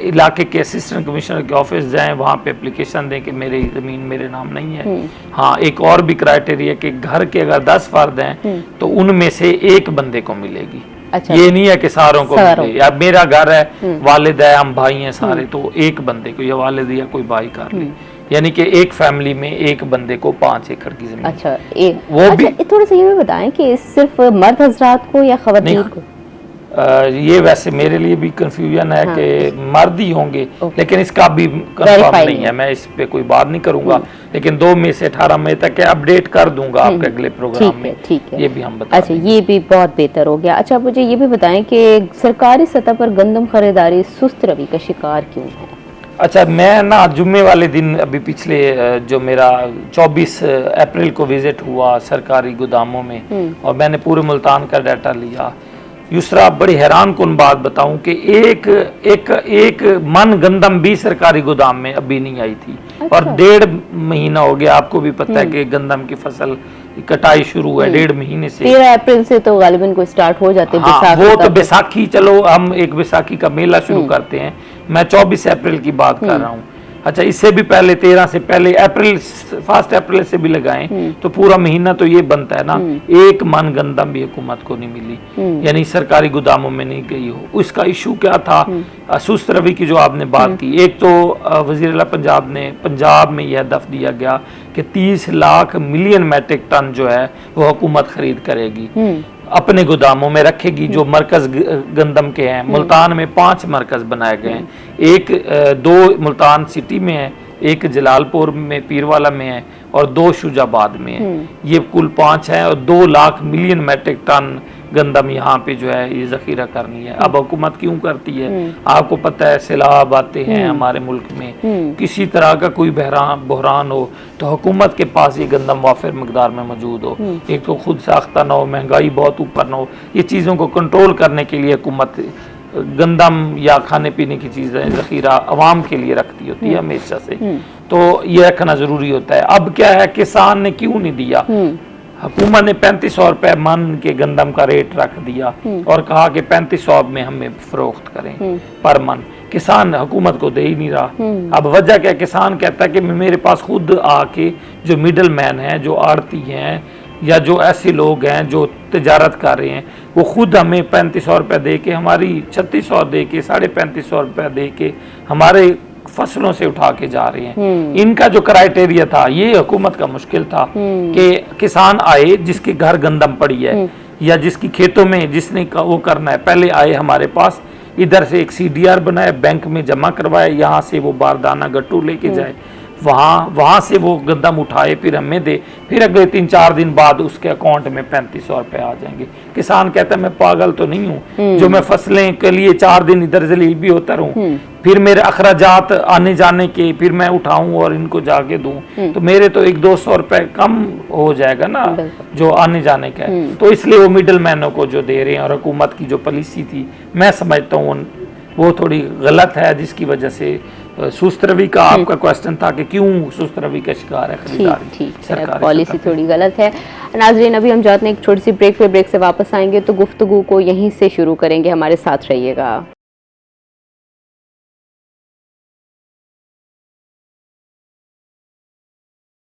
इलाके के असिस्टेंट कमिश्नर के ऑफिस जाएं, वहाँ पे एप्लीकेशन दें कि मेरी ज़मीन मेरे नाम नहीं है। हाँ, एक और भी क्राइटेरिया कि घर के अगर 10 फर्द हैं तो उनमें से एक बंदे को मिलेगी। अच्छा, ये नहीं है कि सारों को मिले। या मेरा घर है, वालिद है, हम भाई हैं सारे, तो एक बंदे को, या वालिद या कोई भाई कर ले, यानी कि एक फैमिली में एक बंदे को 5 एकड़ की जमीन। अच्छा, वो भी थोड़ा सा ये भी बताएं कि सिर्फ मर्द हजरात को या खवातीन को? ये वैसे मेरे लिए भी कंफ्यूजन है कि मर्द ही होंगे, लेकिन इसका भी कंफर्म नहीं है, मैं इस पे कोई बात नहीं करूंगा। लेकिन 2 मई से 18 मई तक के अपडेट कर दूंगा आपके अगले प्रोग्राम में। ठीक है, ये भी हम बता। अच्छा, ये भी बहुत बेहतर हो गया। अच्छा, मुझे ये भी बताएं कि सरकारी सतह पर गंदम खरीदारी सुस्त रवि का शिकार क्यों है? अच्छा, मैं ना जुम्मे वाले दिन अभी पिछले जो मेरा 24 अप्रैल को विजिट हुआ सरकारी गोदामों में, और मैंने पूरे मुल्तान का डाटा लिया। यूसरा, बड़ी हैरान कुन बात बताऊं कि एक मन गंदम भी सरकारी गोदाम में अभी नहीं आई थी। अच्छा। और 1.5 महीना हो गया, आपको भी पता है कि गंदम की फसल कटाई शुरू है 1.5 महीने से। 13 अप्रैल से तो गालिबन को स्टार्ट हो जाते हैं। हाँ, वो तो बैसाखी, चलो हम एक बैसाखी का मेला शुरू करते हैं, मैं 24 अप्रैल की बात कर रहा हूँ। अच्छा, इससे भी पहले 13 से पहले 1 अप्रैल से भी लगाएं तो पूरा महीना तो ये बनता है ना, एक मन गंदम भी हुकूमत को नहीं मिली, यानी सरकारी गोदामों में नहीं गई हो। उसका इशू क्या था? सुस्त रवि की जो आपने बात की, एक तो वज़ीर आला पंजाब में यह हदफ दिया गया कि 30 लाख मिलियन मैट्रिक टन जो है वो हुकूमत खरीद करेगी, अपने गोदामों में रखेगी। जो मरकज गंदम के हैं, मुल्तान में 5 मरकज बनाए गए हैं, 2 मुल्तान सिटी में है, एक जलालपुर में पीरवाला में है और 2 शुजाबाद में है। ये कुल 5 है और 2 लाख मिलियन मैट्रिक टन गंदम यहाँ पे जो है ये जखीरा करनी है। अब हुकूमत क्यों करती है? आपको पता है सैलाब आते हैं हमारे मुल्क में, किसी तरह का कोई बहरान हो तो हुकूमत के पास ये गंदम वाफिर मकदार में मौजूद हो। एक तो खुद साख्ता ना हो, महंगाई बहुत ऊपर ना हो, ये चीज़ों को कंट्रोल करने के लिए हुकूमत गंदम या खाने पीने की चीज़ें ज़खीरा अवाम के लिए रखती होती है हमेशा से, तो ये रखना ज़रूरी होता है। अब क्या है, किसान ने क्यों नहीं दिया? हुकूमत ने 3500 रुपये मन के गंदम का रेट रख दिया और कहा कि 3500 में हमें फरोख्त करें पर मन। किसान हुकूमत को दे ही नहीं रहा। अब वजह क्या, किसान कहता है कि मेरे पास खुद आके जो मिडल मैन है, जो आड़ती हैं या जो ऐसे लोग हैं जो तिजारत कर रहे हैं, वो खुद हमें 3500 रुपये दे के, हमारी 3600 दे के, 3550 रुपये दे के हमारे फसलों से उठा के जा रहे हैं। इनका जो क्राइटेरिया था, ये हुकूमत का मुश्किल था कि किसान आए जिसके घर गंदम पड़ी है या जिसकी खेतों में जिसने वो करना है, पहले आए हमारे पास, इधर से एक CDR बनाए, बैंक में जमा करवाए, यहाँ से वो बारदाना गट्टू लेके जाए, वहाँ से वो गंदम उठाए, फिर हमें दे, फिर अगले 3-4 दिन बाद उसके अकाउंट में 3500 रुपये आ जाएंगे। किसान कहता है मैं पागल तो नहीं हूँ जो मैं फसलें के लिए 4 दिन इधर जलील भी होता रहूँ, फिर मेरे अखराजात आने जाने के फिर मैं उठाऊं और इनको जाके दूं, तो मेरे तो 100-200 रुपए कम हो जाएगा ना जो आने जाने का है। तो इसलिए वो मिडल मैनों को जो दे रहे हैं, और हुकूमत की जो पॉलिसी थी, मैं समझता हूँ वो थोड़ी गलत है, जिसकी वजह से सुस्त रवि का आपका क्वेश्चन था कि क्यों सुस्त रवि का शिकार है खरीदारी। ठीक है, पॉलिसी थोड़ी गलत है। नाजरीन, अभी हम जाते हैं एक छोटी सी ब्रेक पे, ब्रेक से वापस आएंगे तो गुफ्तगू को यहीं से शुरू करेंगे, हमारे साथ रहिएगा।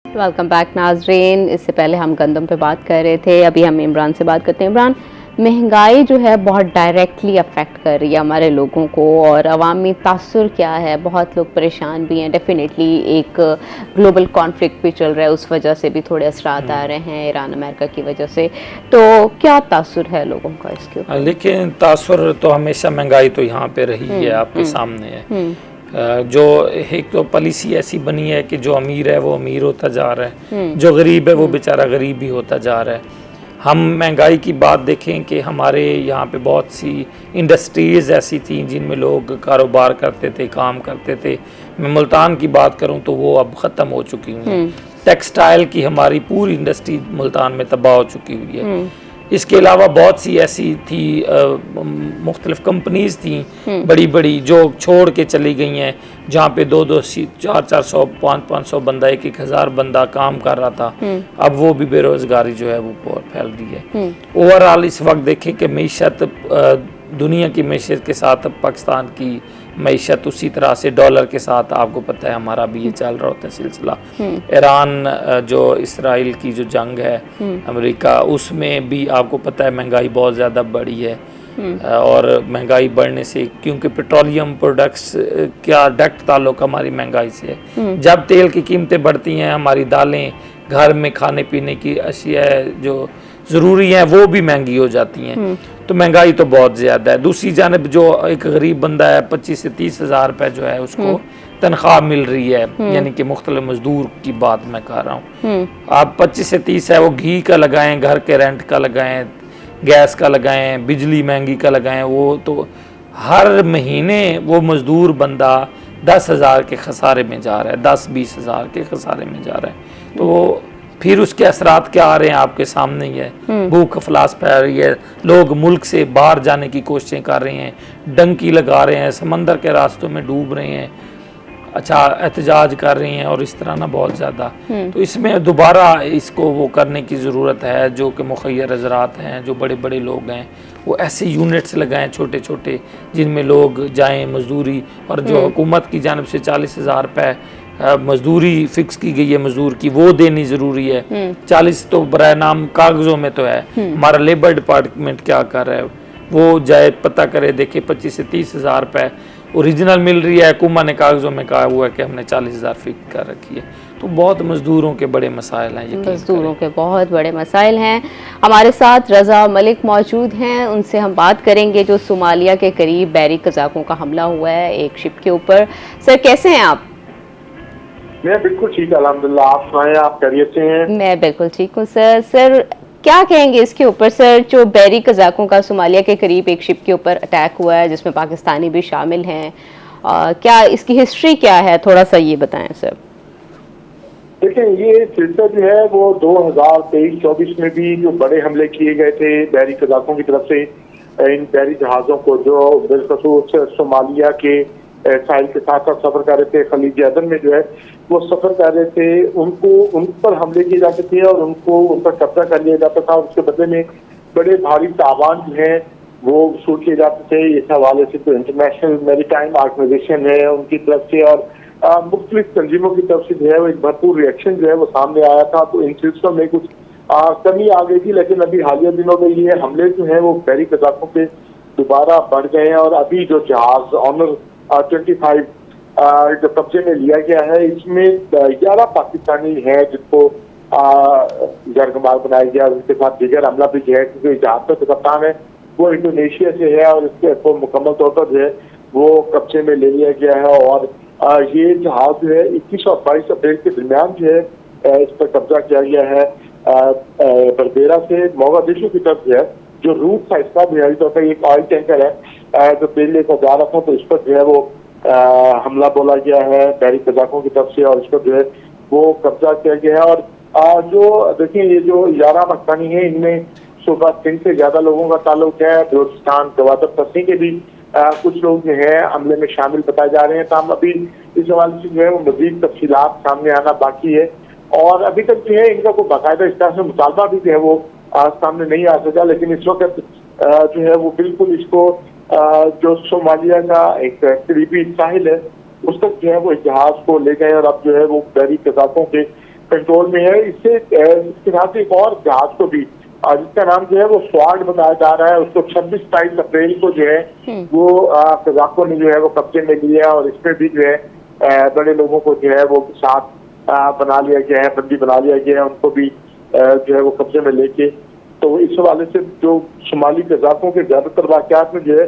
वेलकम बैक नाजरीन। इससे पहले हम गंदम पे बात कर रहे थे, अभी हम इमरान से बात करते हैं। इमरान, महंगाई जो है बहुत डायरेक्टली अफेक्ट कर रही है हमारे लोगों को, और अवामी तासुर क्या है, बहुत लोग परेशान भी हैं। डेफिनेटली एक ग्लोबल कॉन्फ्लिक्ट भी चल रहा है, उस वजह से भी थोड़े असरात आ रहे हैं ईरान अमेरिका की वजह से। तो क्या तासुर है लोगों का इसके ऊपर? लेकिन तासुर तो हमेशा महंगाई तो यहाँ पे रही है, आपके सामने है। जो एक तो पॉलिसी ऐसी बनी है कि जो अमीर है वो अमीर होता जा रहा है, जो गरीब है वो बेचारा गरीब भी होता जा रहा है। हम महंगाई की बात देखें कि हमारे यहाँ पे बहुत सी इंडस्ट्रीज़ ऐसी थी जिनमें लोग कारोबार करते थे, काम करते थे। मैं मुल्तान की बात करूँ तो वो अब ख़त्म हो चुकी हुई है। टेक्सटाइल की हमारी पूरी इंडस्ट्री मुल्तान में तबाह हो चुकी हुई है। इसके अलावा बहुत सी ऐसी थी मुख्तलिफ कंपनीज थी बड़ी बड़ी जो छोड़ के चली गई हैं, जहाँ पे 200, 400, 500 बंदा, 1000 बंदा काम कर रहा था। अब वो भी बेरोजगारी जो है वो बहुत फैल रही है। ओवरऑल इस वक्त देखें कि मीशत दुनिया की मीशत के साथ पाकिस्तान की मीशत उसी तरह से डॉलर के साथ, आपको पता है हमारा भी ये चल रहा होता है सिलसिला। ईरान जो इसराइल की जो जंग है अमेरिका, उसमें भी आपको पता है महंगाई बहुत ज़्यादा बढ़ी है। और महंगाई बढ़ने से, क्योंकि पेट्रोलियम प्रोडक्ट्स क्या डायरेक्ट ताल्लुक हमारी महंगाई से है। जब तेल की कीमतें बढ़ती हैं, हमारी दालें, घर में खाने पीने की अशिया जो ज़रूरी हैं वो भी महंगी हो जाती हैं। तो महंगाई तो बहुत ज़्यादा है। दूसरी जानब जो एक गरीब बंदा है, 25 से 30 हज़ार रुपये जो है उसको तनख्वाह मिल रही है, यानी कि मुख्तलिफ मजदूर की बात मैं कर रहा हूँ। आप 25 से 30 है, वो घी का लगाएं, घर के रेंट का लगाएं, गैस का लगाएं, बिजली महंगी का लगाएं, वो तो हर महीने वो मजदूर बंदा 10,000 के खसारे में जा रहा है, 10-20 हज़ार के खसारे में जा रहा है। तो फिर उसके असरात क्या आ रहे हैं आपके सामने ही है। भूख अफलास फैल रही है, लोग मुल्क से बाहर जाने की कोशिशें कर रहे हैं, डंकी लगा रहे हैं, समंदर के रास्तों में डूब रहे हैं, अच्छा एहतजाज कर रही हैं, और इस तरह ना बहुत ज़्यादा। तो इसमें दोबारा इसको वो करने की ज़रूरत है, जो कि मुखय्यर हज़रात हैं, जो बड़े बड़े लोग हैं, वो ऐसे यूनिट्स लगाएं छोटे छोटे जिनमें लोग जाएं मजदूरी, और जो हुकूमत की जानब से 40,000 रुपये मजदूरी फिक्स की गई है मजदूर की, वो देनी ज़रूरी है। 40 तो बराए नाम कागज़ों में तो है। हमारा लेबर डिपार्टमेंट क्या कर रहा है, वो जाए पता करे, देखे 25 से 30 हज़ार रुपये ओरिजिनल मिल रही है, हुकूमत ने कागज़ों में कहा हुआ है कि हमने 40,000 फिक्स कर रखी है। तो बहुत मजदूरों के बड़े मसाइल हैं, मजदूरों के बहुत बड़े मसाइल हैं। हमारे साथ रज़ा मलिक मौजूद हैं, उनसे हम बात करेंगे। जो सोमालिया के करीब बहरी कज़ाकों का हमला हुआ है एक शिप के ऊपर। सर कैसे हैं आप? मैं बिल्कुल ठीक, अल्हम्दुलिल्लाह। आप सुनाएं, आप खैरियत से हैं? मैं बिल्कुल ठीक हूँ सर। सर क्या कहेंगे इसके ऊपर? सर जो बहरी कज़ाकों का सोमालिया के करीब एक शिप के ऊपर अटैक हुआ है जिसमें पाकिस्तानी भी शामिल हैं, क्या इसकी हिस्ट्री क्या है, थोड़ा सा ये बताएं सर। देखिए, ये सिलसिला जो है वो 2023-24 में भी जो बड़े हमले किए गए थे बहरी कज़ाकों की तरफ से इन बहरी जहाज़ों को, जो बिलखसूस सोमालिया के साहिल के साथ साथ सफर कर रहे थे, खलीज अदन में जो है वो सफर कर रहे थे, उनको उन पर हमले किए जाते थे और उनको उन पर कब्जा कर लिया जाता था। उसके बदले में बड़े भारी तावान जो है वो वसूल किए जाते थे। इस हवाले से तो इंटरनेशनल मैरीटाइम ऑर्गेनाइजेशन है उनकी तरफ से और मुख्तलिफ तंजीमों की तरफ से जो है वो एक भरपूर रिएक्शन जो है वो सामने आया था। तो इन सिलसिलों में कुछ कमी आ गई थी, लेकिन अभी हालिया दिनों में ये हमले जो है वो बहरी कज़ाकों के दोबारा बढ़ गए हैं। और अभी जो जहाज ऑनर 25 जो कब्जे में लिया गया है, इसमें 11 पाकिस्तानी हैं जिनको जरगमाल बनाया गया। उसके साथ दीगर हमला भी जो है, क्योंकि जहाज का जो कप्तान है वो इंडोनेशिया से है और इसके को मुकम्मल तौर पर जो है वो कब्जे में ले लिया गया है। और ये जहाज जो है 21 और 22 अप्रैल के दरमियान जो है इस पर कब्जा किया गया है बरबेरा से मोगादिशु की तरफ जो है। जो रूट था इसका बुनियादी तौर पर एक ऑयल टैंकर है जो तेल लेकर जा रहा था, तो इस पर जो है वो हमला बोला गया है बहरी कज़ाकों की तरफ से और इस पर जो है वो कब्जा किया गया है। और जो देखिए ये जो 11 पाकिस्तानी है इनमें सुबह 3 से ज्यादा लोगों का ताल्लुक है। बलोचिस्तान गवादर फंसी के भी कुछ लोग जो है हमले में शामिल बताए जा रहे हैं। तमाम अभी इस हवाले से जो है वो मजीद तफसीलात सामने आना बाकी है और अभी तक जो है इनका कोई बाकायदा इस तरह से मुतालबा भी जो है वो सामने नहीं आ सका। लेकिन इस वक्त जो है वो बिल्कुल इसको जो सोमालिया का एक करीबी साहिल है उस तक जो है वो जहाज को ले गए और अब जो है वो बहरी कज़ाकों के कंट्रोल में है। इसके साथ एक और जहाज को भी जिसका नाम जो है वो स्वाड बताया जा रहा है, उसको 26-22 अप्रैल को जो है वो कज़ाकों ने जो है वो कब्जे में लिया और इसमें भी जो है बड़े लोगों को जो है वो साथ बना लिया गया है, बंदी बना लिया गया है, उनको भी जो है वो कब्जे में लेके। तो इस हवाले से जो शुमाली कज़ाकों के ज्यादातर वाक़यात में जो है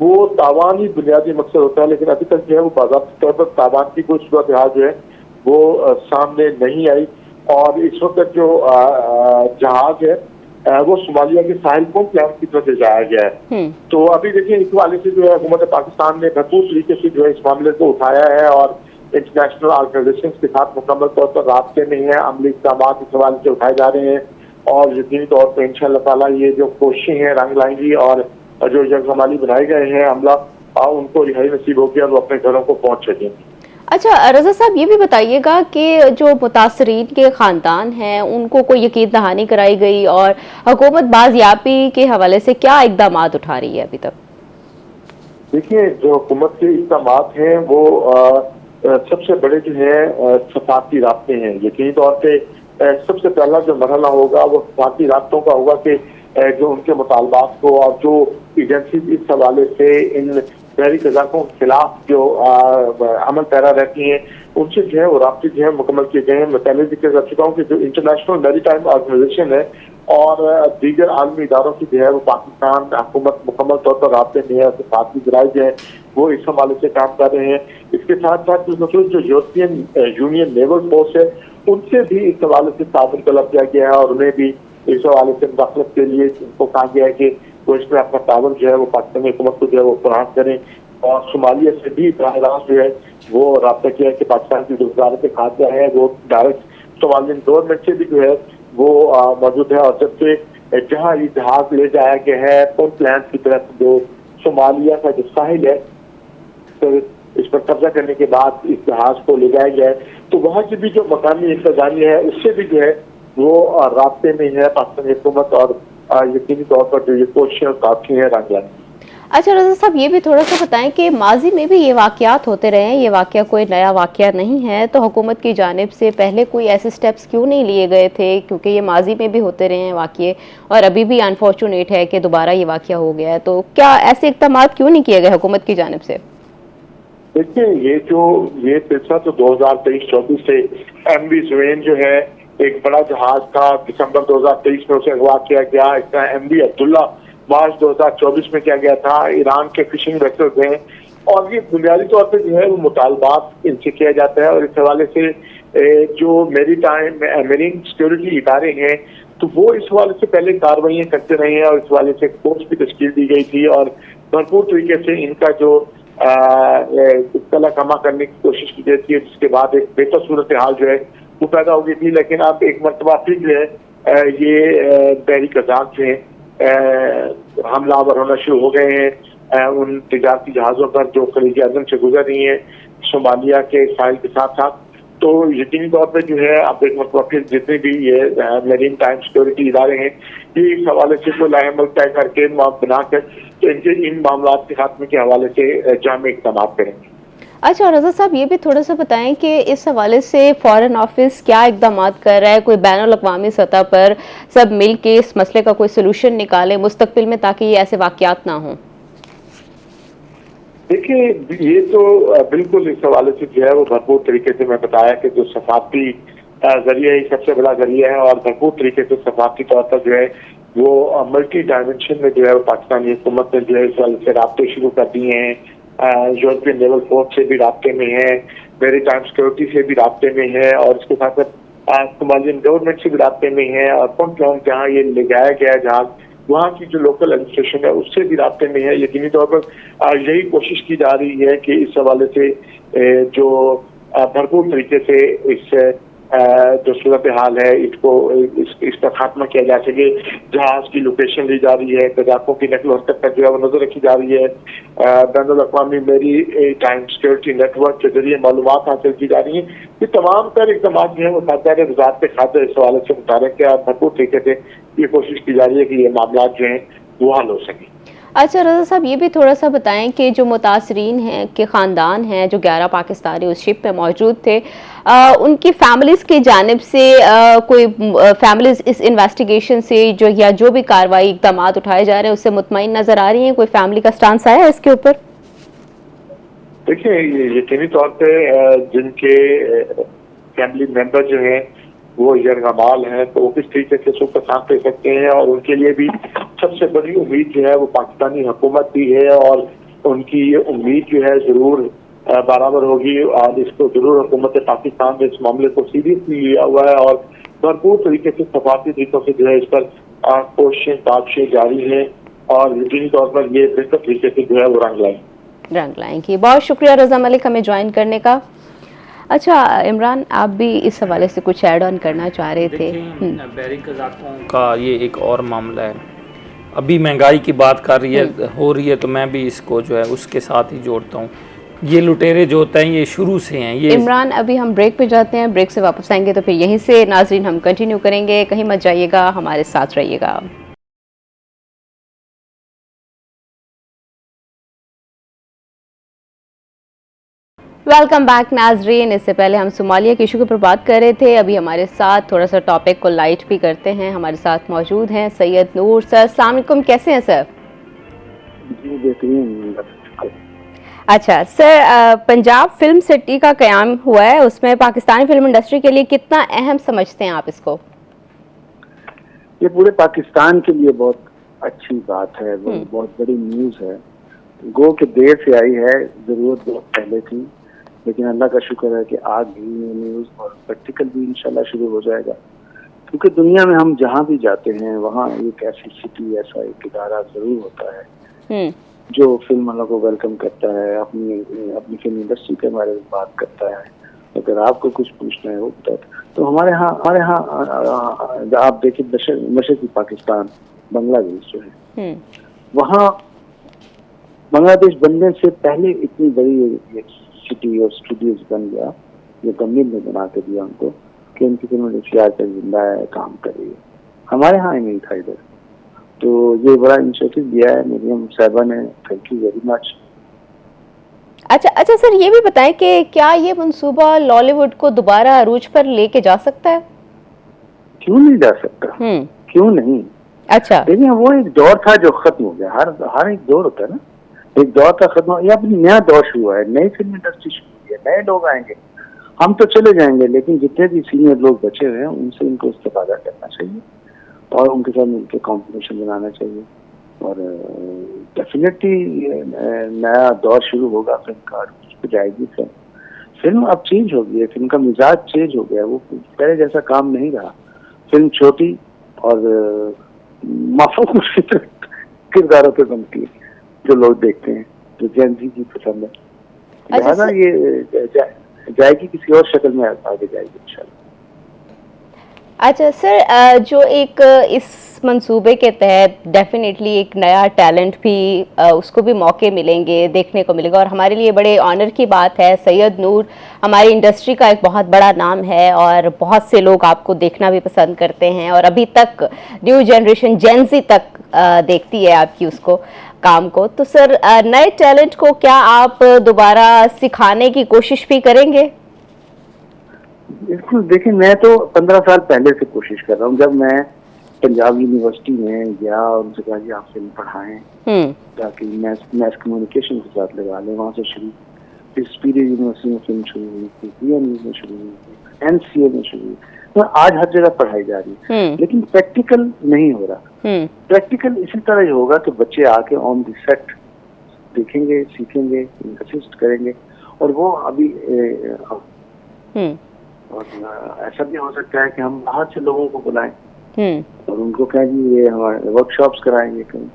वो तावान ही बुनियादी मकसद होता है, लेकिन अभी तक जो है वो बाज़ाब्ती तौर पर तावान की कोई सूरत हाल जो है वो सामने नहीं आई। और इस वक्त जो जहाज है वो सोमालिया के साहिल पुंतलैंड की तरफ से जाया गया है। तो अभी देखिए इस वाले से जो है हुकूमत पाकिस्तान ने भरपूर तरीके से जो है इस मामले को उठाया है और इंटरनेशनल ऑर्गेनाइजेशन के साथ मुकम्मल तौर पर राब्ते में है। अमली इक़दाम इस हवाले से उठाए जा रहे हैं और यकीनी तौर पर इंशाअल्लाह ताला ये जो कोशिशें हैं रंग लाएंगी और जो जगजमाली बनाए गए हैं हमला उनको रिहाई नसीब होगी और वो अपने घरों को पहुंच सकेंगे। अच्छा रजा साहब, ये भी बताइएगा कि जो मुतासरीन के ख़ानदान हैं उनको कोई यकीन दहानी कराई गई और हुकूमत बाज़याबी के हवाले से क्या इक़दाम उठा रही है अभी तक? देखिए जो हुकूमत के इक़दाम हैं वो सबसे बड़े जो है सफारती राब्ते हैं। यकीनी तौर पर सबसे पहला जो मरहला होगा वो सफारती राब्तों का होगा कि जो उनके मुतालबात को और जो एजेंसी इस हवाले से इन बहरी कज़ाकों के खिलाफ जो अमल पैरा रहती हैं उनसे जो है वो राब्ते जो है मुकम्मल किए गए हैं। मैं पहले जिक्र कर चुका हूँ कि जो इंटरनेशनल मैरीटाइम ऑर्गेनाइजेशन है और दीगर आलमी इदारों की जो है वो पाकिस्तान हुकूमत मुकम्मल तौर पर राब्ते में है, सफारती ज़राए जो है वो इस हवाले से काम कर रहे हैं। इसके साथ साथ जो यूरोपियन यूनियन नेवल फोर्स है उनसे भी इस हवाले से ताउन तलब किया गया है और उन्हें भी इस हवाले से मुदाखलत के लिए उनको कहा गया है कि वो इसमें अपना ताउन जो है वो पाकिस्तानी हुकूमत को जो है वो फराहम करें। और सोमालिया से भी बराह रास्त जो है वो रब्ता किया है कि पाकिस्तान की जो वज़ारत खारजा है वो डायरेक्ट सोमालियन गवर्नमेंट से भी जो है वो मौजूद है। और जबकि जहाँ ये जहाज ले जाया गया है पुंतलैंड की तरफ जो सोमालिया का जो साहिल है तो इस पर कब्जा करने के बाद इस जहाज को ले जाया गया है, तो वहाँ की भी जो मकामी इंतजामी है उससे भी जो है वो रास्ते में है पाकिस्तानी हुकूमत और यकीनी तौर पर जो ये कोशिशें काफी है रंग लाने। अच्छा रजा साहब, ये भी थोड़ा सा बताएं कि माजी में भी ये वाक़यात होते रहे हैं, ये वाक़या कोई नया वाक़या नहीं है, तो हुकूमत की जानिब से पहले कोई ऐसे स्टेप्स क्यों नहीं लिए गए थे? क्योंकि ये माजी में भी होते रहे हैं वाक़ये और अभी भी अनफॉर्चुनेट है कि दोबारा ये वाक़या हो गया है, तो क्या ऐसे इक़दाम क्यों नहीं किए गए हुकूमत की जानिब से? देखिए ये सिलसिला तो 2023-24 से MV ज़ुवैन जो है एक बड़ा जहाज था, दिसंबर 2023 में उसे अगवा किया गया। इसका MV अब्दुल्ला मार्च 2024 में किया गया था। ईरान के फिशिंग वेसल्स हैं और ये बुनियादी तौर पर जो है वो मुतालबात इनसे किया जाता है और इस हवाले से जो मेरीन सिक्योरिटी इदारे हैं तो वो इस हवाले से पहले कार्रवाइयाँ करते रहे हैं और इस हवाले से कोर्स भी तश्कील दी गई थी और भरपूर तरीके से इनका जो कमा करने की कोशिश की जाती है, जिसके बाद एक बेहतर सूरत हाल जो है वो पैदा हो गई थी। लेकिन अब एक मरतबा फिर जो है ये बहरी कज़ाक जो है हमलावर होना शुरू हो गए हैं उन तिजारती जहाज़ों पर जो खलीज अज़म से गुजर रही हैं सोमालिया के साहिल के साथ साथ। तो यकीनी तौर पर जो है आप एक मतलब फिर जितने भी ये मेरीन टाइम सिक्योरिटी इदारे हैं, ये इस हवाले से कोई लाएमल तय करके बनाकर तो इनके इन मामला के खात्मे के हवाले से जामे इक़दाम करेंगे। अच्छा रज़ा साहब, ये भी थोड़ा सा बताएं कि इस हवाले से फॉरेन ऑफिस क्या इक़दाम कर रहा है, कोई बैनुल-अक़वामी सतह पर सब मिल के इस मसले का कोई सोल्यूशन निकाले मुस्तक़बिल में, ताकि ये ऐसे वाक़यात ना हों? देखिए, ये तो बिल्कुल इस हवाले से जो है वो भरपूर तरीके से मैं बताया कि जो सफारती जरिया ही सबसे बड़ा जरिया है, और भरपूर तरीके से सफारती तौर पर जो है वो मल्टी डायमेंशन में जो है पाकिस्तानी हुकूमत ने जो है इस वाले से राब्ते शुरू कर दिए हैं। यूरोपियन नेवल फोर्स से भी राब्ते में है, मेरी टाइम सिक्योरिटी से भी राब्ते में है, और इसके साथ साथ सोमालियन गवर्नमेंट से भी राब्ते में है, और पुंटलैंड जहाँ ये ले जाया गया जहाज वहाँ की जो लोकल एडमिनिस्ट्रेशन है उससे भी राब्ते में है। यकीनी तौर पर यही कोशिश की जा रही है कि इस हवाले से जो भरपूर तरीके से इस जो सूरत हाल है इसका खात्मा किया जा सके। जहाज की लोकेशन ली जा रही है, तजाकों की नकल हरकत पर जो है वो नजर रखी जा रही है, बैनुल-अक़वामी मेरी टाइम सिक्योरिटी नेटवर्क के जरिए मालूमात हासिल की जा रही है। ये तमाम तर इक़दाम जो है वो सरकार वज़ारत खाते इस हवाले से मुतारक है, और भरपूर तरीके से ये कोशिश की जा रही है कि ये मामला जो है वो हल हो सके। अच्छा रज़ा साहब, ये भी थोड़ा सा बताएं कि जो मुतासरीन हैं के ख़ानदान हैं, जो 11 पाकिस्तानी उस शिप में मौजूद थे, उनकी फैमिलीज़ की जानिब से कोई फैमिलीज़ इस इन्वेस्टिगेशन से जो भी कार्रवाई इक़दाम उठाए जा रहे हैं उससे मुतमईन नज़र आ रही हैं? कोई फैमिली का स्टांस आया है इसके ऊपर? देखिए, यकीनी तौर पर जिनके फैमिली मेंबर जो हैं वो यरगमाल हैं, तो वो किस तरीके से सुख सांस ले सकते हैं, और उनके लिए भी सबसे बड़ी उम्मीद जो है वो पाकिस्तानी हुकूमत भी है, और उनकी ये उम्मीद जो है जरूर बराबर होगी, और इसको जरूर हुकूमत पाकिस्तान ने इस मामले को सीरियसली लिया हुआ है, और भरपूर तरीके से सफारती तरीकों से जो है इस पर कोशिशें ताबशें जारी है, और यकीनी तौर पर ये बेहतर तरीके से जो है वो रंग लाएंगी। बहुत शुक्रिया रज़ा मलिक हमें ज्वाइन करने का। अच्छा इमरान, आप भी इस हवाले से कुछ ऐड ऑन करना चाह रहे थे? बहरी कज़ाकों का ये एक और मामला है। अभी महंगाई की बात हो रही है तो मैं भी इसको जो है उसके साथ ही जोड़ता हूँ। ये लुटेरे जो होते हैं ये शुरू से हैं। ये इमरान, अभी हम ब्रेक पे जाते हैं, ब्रेक से वापस आएंगे तो फिर यहीं से नाजरीन हम कंटिन्यू करेंगे। कहीं मत जाइएगा, हमारे साथ रहिएगा। वेलकम बैक नाजरीन। इससे पहले हम सोमालिया के इशू के ऊपर बात कर रहे थे। अभी हमारे साथ थोड़ा सा टॉपिक को लाइट भी करते हैं। हमारे साथ मौजूद हैं सैयद नूर सर। अस्सलाम वालेकुम, कैसे हैं सर? जी बेहतरीन। अच्छा सर, पंजाब फिल्म सिटी का क़याम हुआ है, उसमें पाकिस्तानी फिल्म इंडस्ट्री के लिए कितना अहम समझते हैं आप इसको? ये पूरे पाकिस्तान के लिए बहुत अच्छी बात है, वो बहुत बड़ी न्यूज़ है। गो के देर से आई है, जरूरत बहुत पहले थी, लेकिन अल्लाह का शुक्र है कि आज भी ये न्यूज़ और प्रैक्टिकल भी इंशाल्लाह शुरू हो जाएगा। क्योंकि दुनिया में हम जहाँ भी जाते हैं वहाँ एक ऐसी सिटी, ऐसा एक इदारा जरूर होता है जो फिल्म वालों को वेलकम करता है, अपनी फिल्म इंडस्ट्री के बारे में बात करता है। अगर आपको कुछ पूछना है वो बताता। तो हमारे यहाँ आप देखिए मशरक़ी पाकिस्तान, बांग्लादेश जो है, वहाँ बांग्लादेश बनने से पहले इतनी बड़ी सिटी और स्टूडियोज बन गया, ये गवर्नमेंट ने बना के दिया उनको कि उनकी फिल्म इंडस्ट्री तक जिंदा है, काम कर रही है। हमारे यहाँ नहीं था इधर, तो ये बड़ा इनिशिएटिव दिया है मरियम साहिबा ने, थैंक यू वेरी मच। अच्छा सर, ये भी बताएं कि क्या ये मंसूबा लॉलीवुड को दोबारा अरूज पर लेके जा सकता है? क्यों नहीं जा सकता, क्यों नहीं। अच्छा, देखिए वो एक दौर था जो खत्म हो गया। हर एक दौर होता है ना, एक दौर का खत्म, ये अपनी नया दौर शुरू हुआ है, नई फिल्म इंडस्ट्री शुरू हुई है, नए लोग आएंगे। हम तो चले जाएंगे, लेकिन जितने भी सीनियर लोग बचे हुए हैं उनसे इनको इस्तेफादा करना चाहिए और उनके साथ मिलकर कॉम्बिनेशन बनाना चाहिए। और डेफिनेटली नया दौर शुरू होगा फिल्म का, उस पर जाएगी फिल्म। अब चेंज हो गई है, फिल्म का मिजाज चेंज हो गया, वो पहले जैसा काम नहीं रहा। फिल्म छोटी और माफूक किरदारों पे बनती है जो लोग देखते हैं, जो जेन जी की पसंद है। लिहाजा ये जाएगी किसी और शक्ल में आगे जाएगी इंशाल्लाह। अच्छा सर, जो एक इस मंसूबे के तहत डेफिनेटली एक नया टैलेंट भी उसको भी मौके मिलेंगे, देखने को मिलेगा, और हमारे लिए बड़े ऑनर की बात है। सैयद नूर हमारी इंडस्ट्री का एक बहुत बड़ा नाम है और बहुत से लोग आपको देखना भी पसंद करते हैं, और अभी तक न्यू जनरेशन जेनजी तक देखती है आपकी उसको काम को। तो सर, नए टैलेंट को क्या आप दोबारा सिखाने की कोशिश भी करेंगे? बिल्कुल, देखिए मैं तो 15 साल पहले से कोशिश कर रहा हूँ। जब मैं पंजाब यूनिवर्सिटी में गया और उनसे कहा कि आप फिल्म पढ़ाएं ताकि मैथ कम्युनिकेशन के साथ लगा लें, वहाँ से शुरू, फिर सुपीरियर यूनिवर्सिटी में फिल्म शुरू हुई थी, PNU में शुरू हुई थी, NCA में शुरू हुई, तो आज हर जगह पढ़ाई जा रही है, लेकिन प्रैक्टिकल नहीं हो रहा। प्रैक्टिकल इसी तरह ही होगा कि बच्चे आके ऑन द सेट देखेंगे, सीखेंगे, असिस्ट करेंगे, और वो अभी और ऐसा भी हो सकता है कि हम बाहर से लोगों को बुलाएं और उनको कहें कि ये हमारे वर्कशॉप्स कराएंगे कहीं।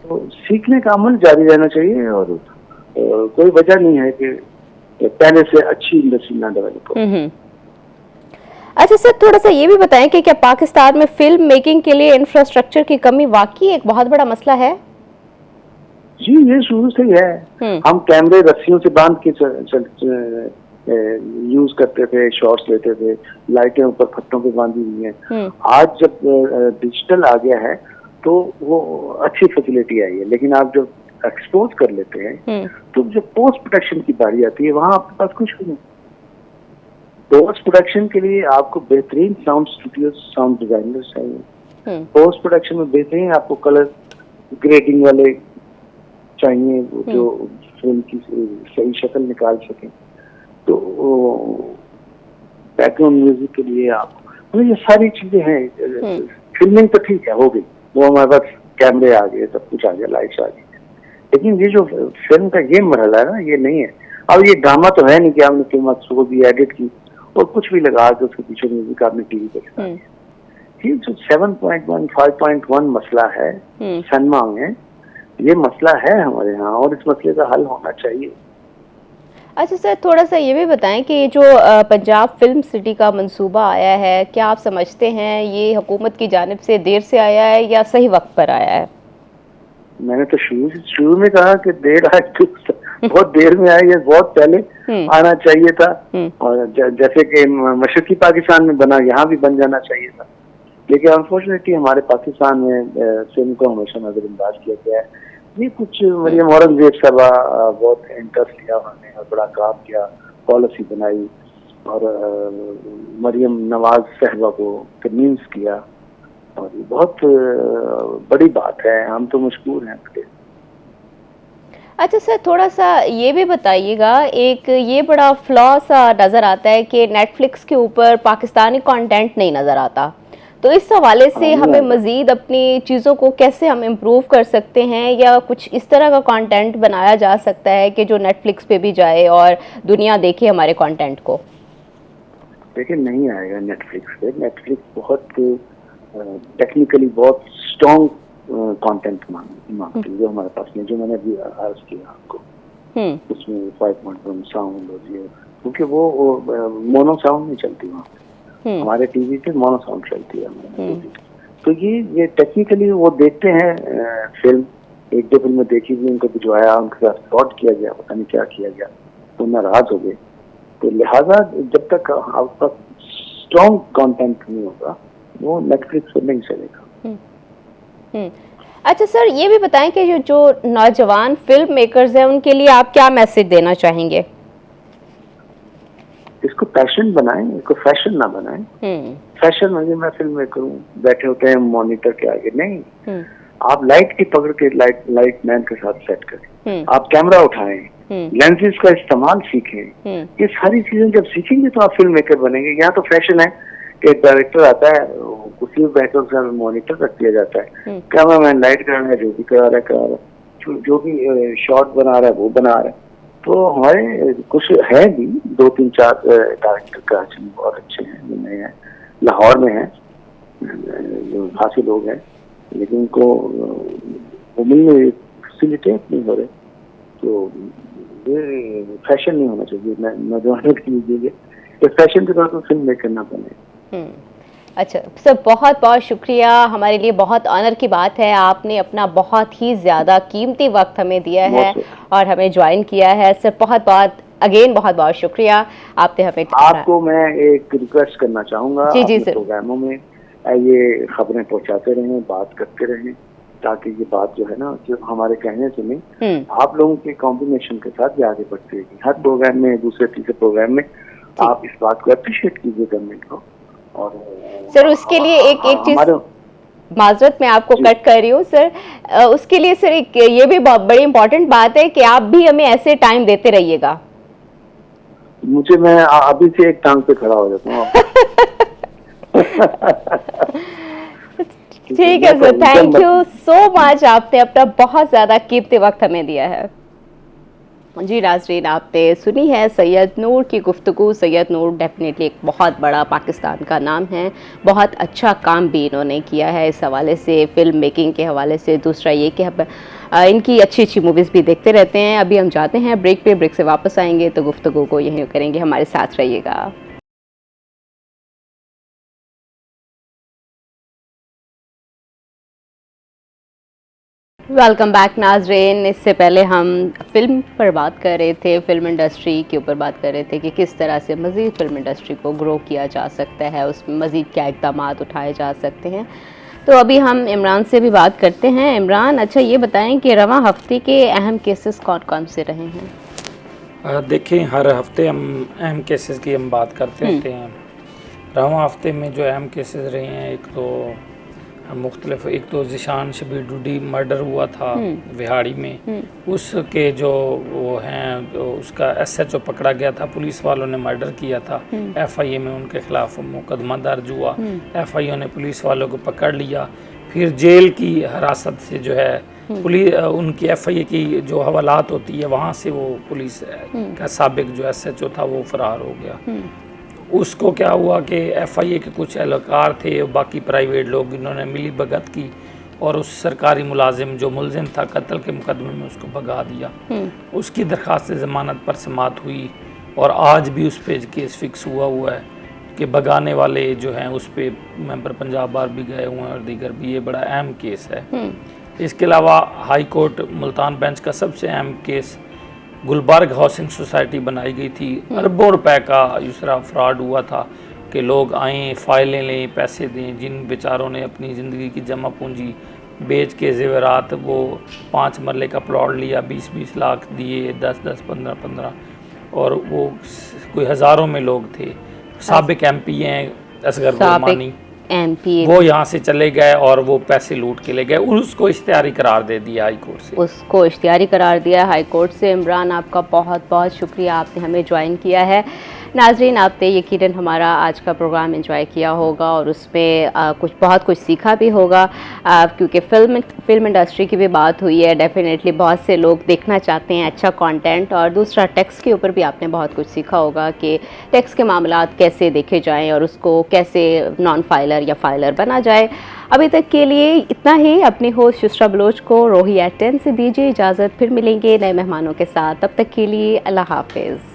तो सीखने का अमल जारी रहना चाहिए, और कोई वजह नहीं है कि पहले से अच्छी इंडस्ट्री ना डेवलप हो। अच्छा सर, थोड़ा सा ये भी बताएं कि क्या पाकिस्तान में फिल्म मेकिंग के लिए इंफ्रास्ट्रक्चर की कमी वाकई एक बहुत बड़ा मसला है? जी, ये शुरू से ही है। हम कैमरे रस्सियों से बांध के यूज करते थे, शॉट्स लेते थे, लाइटें ऊपर फट्टों पे बांधी हुई हैं। आज जब डिजिटल आ गया है तो वो अच्छी फैसिलिटी आई है, लेकिन आप जब एक्सपोज कर लेते हैं तो जब पोस्ट प्रोडक्शन की बारी आती है वहां आपके पास कुछ भी नहीं। पोस्ट प्रोडक्शन के लिए आपको बेहतरीन साउंड स्टूडियो, साउंड डिजाइनर चाहिए। पोस्ट प्रोडक्शन में बेहतरीन आपको कलर ग्रेडिंग वाले चाहिए जो फिल्म की सही शक्ल निकाल सकें। तो बैकग्राउंड म्यूजिक के लिए आप, मतलब ये सारी चीजें हैं। फिल्मिंग तो ठीक है, हो गई, वो हमारे पास कैमरे आ गए, सब कुछ आ गया, लाइट्स आ गई, लेकिन ये जो फिल्म का ये मरहला है ना, ये नहीं है। अब ये ड्रामा तो है नहीं कि आपने फिल्म सो दी, एडिट की और कुछ भी लगा के उसके पीछे म्यूजिक आपने टीवी पे चला दिया। ये जो 7.1 5.1 मसला है सनमा में, ये मसला है हमारे यहाँ, और इस मसले का हल होना चाहिए। अच्छा सर, थोड़ा सा ये भी बताएं कि जो पंजाब फिल्म सिटी का मंसूबा आया है, क्या आप समझते हैं ये हुकूमत की जानिब से देर से आया है या सही वक्त पर आया है? मैंने तो शुरू में कहा कि देर आज तो बहुत देर में आई है, बहुत पहले आना चाहिए था, और जैसे कि मशरकी पाकिस्तान में बना, यहाँ भी बन जाना चाहिए था, लेकिन अनफॉर्चुनेटली हमारे पाकिस्तान में फिल्म को हमेशा नजरअंदाज किया गया है। ये कुछ मरियम औरंगजेब साहबा बहुत इंटरेस्ट लिया उन्होंने और बड़ा काम किया, पॉलिसी बनाई, और मरियम नवाज साहबा को कन्विंस किया, और ये बहुत बड़ी बात है, हम तो मशकूर हैं उसके। अच्छा सर, थोड़ा सा ये भी बताइएगा, एक ये बड़ा फ्लॉ सा नज़र आता है कि नेटफ्लिक्स के ऊपर पाकिस्तानी कंटेंट नहीं नज़र आता, तो इस हवाले से हमें मज़ीद अपनी चीज़ों को कैसे हम इम्प्रूव कर सकते हैं, या कुछ इस तरह का कंटेंट बनाया जा सकता है कि जो नेटफ्लिक्स पे भी जाए और दुनिया देखे हमारे कंटेंट को? देखिए, नहीं आएगा नेटफ्लिक्स पे। नेटफ्लिक्स बहुत टेक्निकली बहुत स्ट्रॉन्ग कंटेंट मांगती है, जो हमारे पास नहीं, जो मैंने अभी अर्ज किया आपको, उसमें 5.1 साउंड और ये, क्योंकि वो मोनो साउंड नहीं चलती वहाँ पे, हमारे टीवी पे मोनो साउंड चलती है हमारे। तो ये टेक्निकली वो देखते हैं फिल्म, एक दो फिल्म देखी थी, उनको भिजवाया, उनके साथ फ्रॉड किया गया, पता नहीं क्या किया गया, तो नाराज हो गए। तो लिहाजा जब तक आपका स्ट्रॉन्ग कंटेंट नहीं होगा वो नेटफ्लिक्स पे नहीं चलेगा। अच्छा सर, ये भी बताएं कि जो नौजवान फिल्म मेकर्स हैं उनके लिए आप क्या मैसेज देना चाहेंगे? इसको पैशन बनाएं, इसको फैशन ना बनाएं। फैशन म्हणजे मैं फिल्म मेकर हूँ, बैठे होते हैं मॉनिटर के आगे, नहीं, आप लाइट की पकड़ के लाइट मैन के साथ सेट करें, आप कैमरा उठाएं, लेंसेज का इस्तेमाल सीखें। ये सारी चीजें जब सीखेंगे तो आप फिल्म मेकर बनेंगे। यहाँ तो फैशन है कि डायरेक्टर आता है, कुर्सी में बैठकर उसका मॉनिटर रख दिया जाता है, कैमरा मैन लाइट करा रहा है, जो भी करा रहा है, जो भी शॉट बना रहा है वो बना रहा है। तो हमारे कुछ है भी 2-3-4 डायरेक्टर कराची में बहुत अच्छे हैं, जो नए हैं, लाहौर में हैं, जो खासे लोग हैं, लेकिन उनको वो मिलने फैसिलिटेट नहीं हो रहे। तो ये फैशन नहीं होना चाहिए नौजवानों के लिए, ये फैशन के तौर पर फिल्म मेकर ना बने। अच्छा सर, बहुत बहुत शुक्रिया। हमारे लिए बहुत ऑनर की बात है, आपने अपना बहुत ही ज़्यादा कीमती वक्त हमें दिया है और हमें ज्वाइन किया है सर। बहुत बहुत अगेन बहुत बहुत शुक्रिया, आपने हमें आपको मैं एक रिक्वेस्ट करना चाहूँगा, जी अपने प्रोग्रामों में ये खबरें पहुँचाते रहें, बात करते रहें, ताकि ये बात जो है ना, जो हमारे कहने से नहीं, आप लोगों के कॉम्बिनेशन के साथ भी आगे बढ़ती रहेगी। हर प्रोग्राम में, दूसरे तीसरे प्रोग्राम में आप इस बात को अप्रिशिएट कीजिए गवर्नमेंट को। और सर उसके लिए एक चीज, माजरत मैं आपको कट कर रही हूँ सर, उसके लिए सर एक ये भी बड़ी इंपॉर्टेंट बात है कि आप भी हमें ऐसे टाइम देते रहिएगा। मैं अभी से एक टांग पे खड़ा हो जाता हूँ। ठीक है sir, thank you so much, आपने अपना बहुत ज़्यादा कीमती वक्त हमें दिया है। जी नाज़रीन, आपने सुनी है सैयद नूर की गुफ्तगू। सैयद नूर डेफिनेटली एक बहुत बड़ा पाकिस्तान का नाम है, बहुत अच्छा काम भी इन्होंने किया है इस हवाले से, फिल्म मेकिंग के हवाले से। दूसरा ये कि इनकी अच्छी अच्छी मूवीज़ भी देखते रहते हैं। अभी हम जाते हैं ब्रेक पे, ब्रेक से वापस आएंगे तो गुफ्तगू को यहीं करेंगे। हमारे साथ रहिएगा। वेलकम बैक नाज़रीन। इससे पहले हम फिल्म पर बात कर रहे थे, फिल्म इंडस्ट्री के ऊपर बात कर रहे थे कि किस तरह से मज़ीद फिल्म इंडस्ट्री को ग्रो किया जा सकता है, उसमें मज़ीद क्या इक़दाम उठाए जा सकते हैं। तो अभी हम इमरान से भी बात करते हैं। इमरान, अच्छा ये बताएं कि रवां हफ्ते के अहम केसेस कौन कौन से रहे हैं? देखें, हर हफ्ते हम अहम केसेस की हम बात करते रहते हैं। रवां हफ्ते में जो अहम केसेस रहे हैं, एक तो ज़िशान शबीर डूडी मर्डर हुआ था विहाड़ी में, उसके जो वो हैं, उसका SHO पकड़ा गया था, पुलिस वालों ने मर्डर किया था, FIA में उनके खिलाफ मुकदमा दर्ज हुआ, FIA ने पुलिस वालों को पकड़ लिया, फिर जेल की हिरासत से जो है पुलिस उनकी FIA की जो हवालात होती है वहाँ से वो पुलिस का साबिक जो SHO था वो फरार हो गया। उसको क्या हुआ कि FIA के कुछ एहलकार थे, बाकी प्राइवेट लोग, इन्होंने मिली भगत की और उस सरकारी मुलाजिम जो मुलजिम था कत्ल के मुकदमे में, उसको भगा दिया। उसकी दरख्वास्त ज़मानत पर समाअत हुई और आज भी उस पर केस फिक्स हुआ है कि भगाने वाले जो हैं उस पर मेंबर पंजाब बार भी गए हुए हैं और दीगर भी। ये बड़ा अहम केस है। इसके अलावा हाई कोर्ट मुल्तान बेंच का सबसे अहम केस, गुलबर्ग हाउसिंग सोसाइटी बनाई गई थी, अरबों रुपए का दूसरा फ्रॉड हुआ था कि लोग आएँ, फाइलें लें, पैसे दें, जिन बेचारों ने अपनी ज़िंदगी की जमा पूंजी बेच के ज़ेवरात वो 5 मरले का प्लॉट लिया, 20-20 लाख दिए, 10-10, 15-15, और वो कोई हज़ारों में लोग थे। साबिक MP हैं असगर गुरमानी, वो यहाँ से चले गए और वो पैसे लूट के ले गए। उसको इख्तियारी करार दे दिया हाई कोर्ट से, उसको इख्तियारी करार दिया हाई कोर्ट से। इमरान, आपका बहुत बहुत शुक्रिया, आपने हमें ज्वाइन किया है। नाज़रीन, आपने यकीनन हमारा आज का प्रोग्राम एंजॉय किया होगा और उसमें बहुत कुछ सीखा भी होगा, क्योंकि फिल्म इंडस्ट्री की भी बात हुई है। डेफिनेटली बहुत से लोग देखना चाहते हैं अच्छा कंटेंट, और दूसरा टैक्स के ऊपर भी आपने बहुत कुछ सीखा होगा कि टैक्स के मामलात कैसे देखे जाएं और उसको कैसे नॉन फाइलर या फाइलर बना जाए। अभी तक के लिए इतना ही। अपनी होस्ट युसरा बलोच को रोही@10 से दीजिए इजाज़त, फिर मिलेंगे नए मेहमानों के साथ। तब तक के लिए अल्लाह हाफिज़।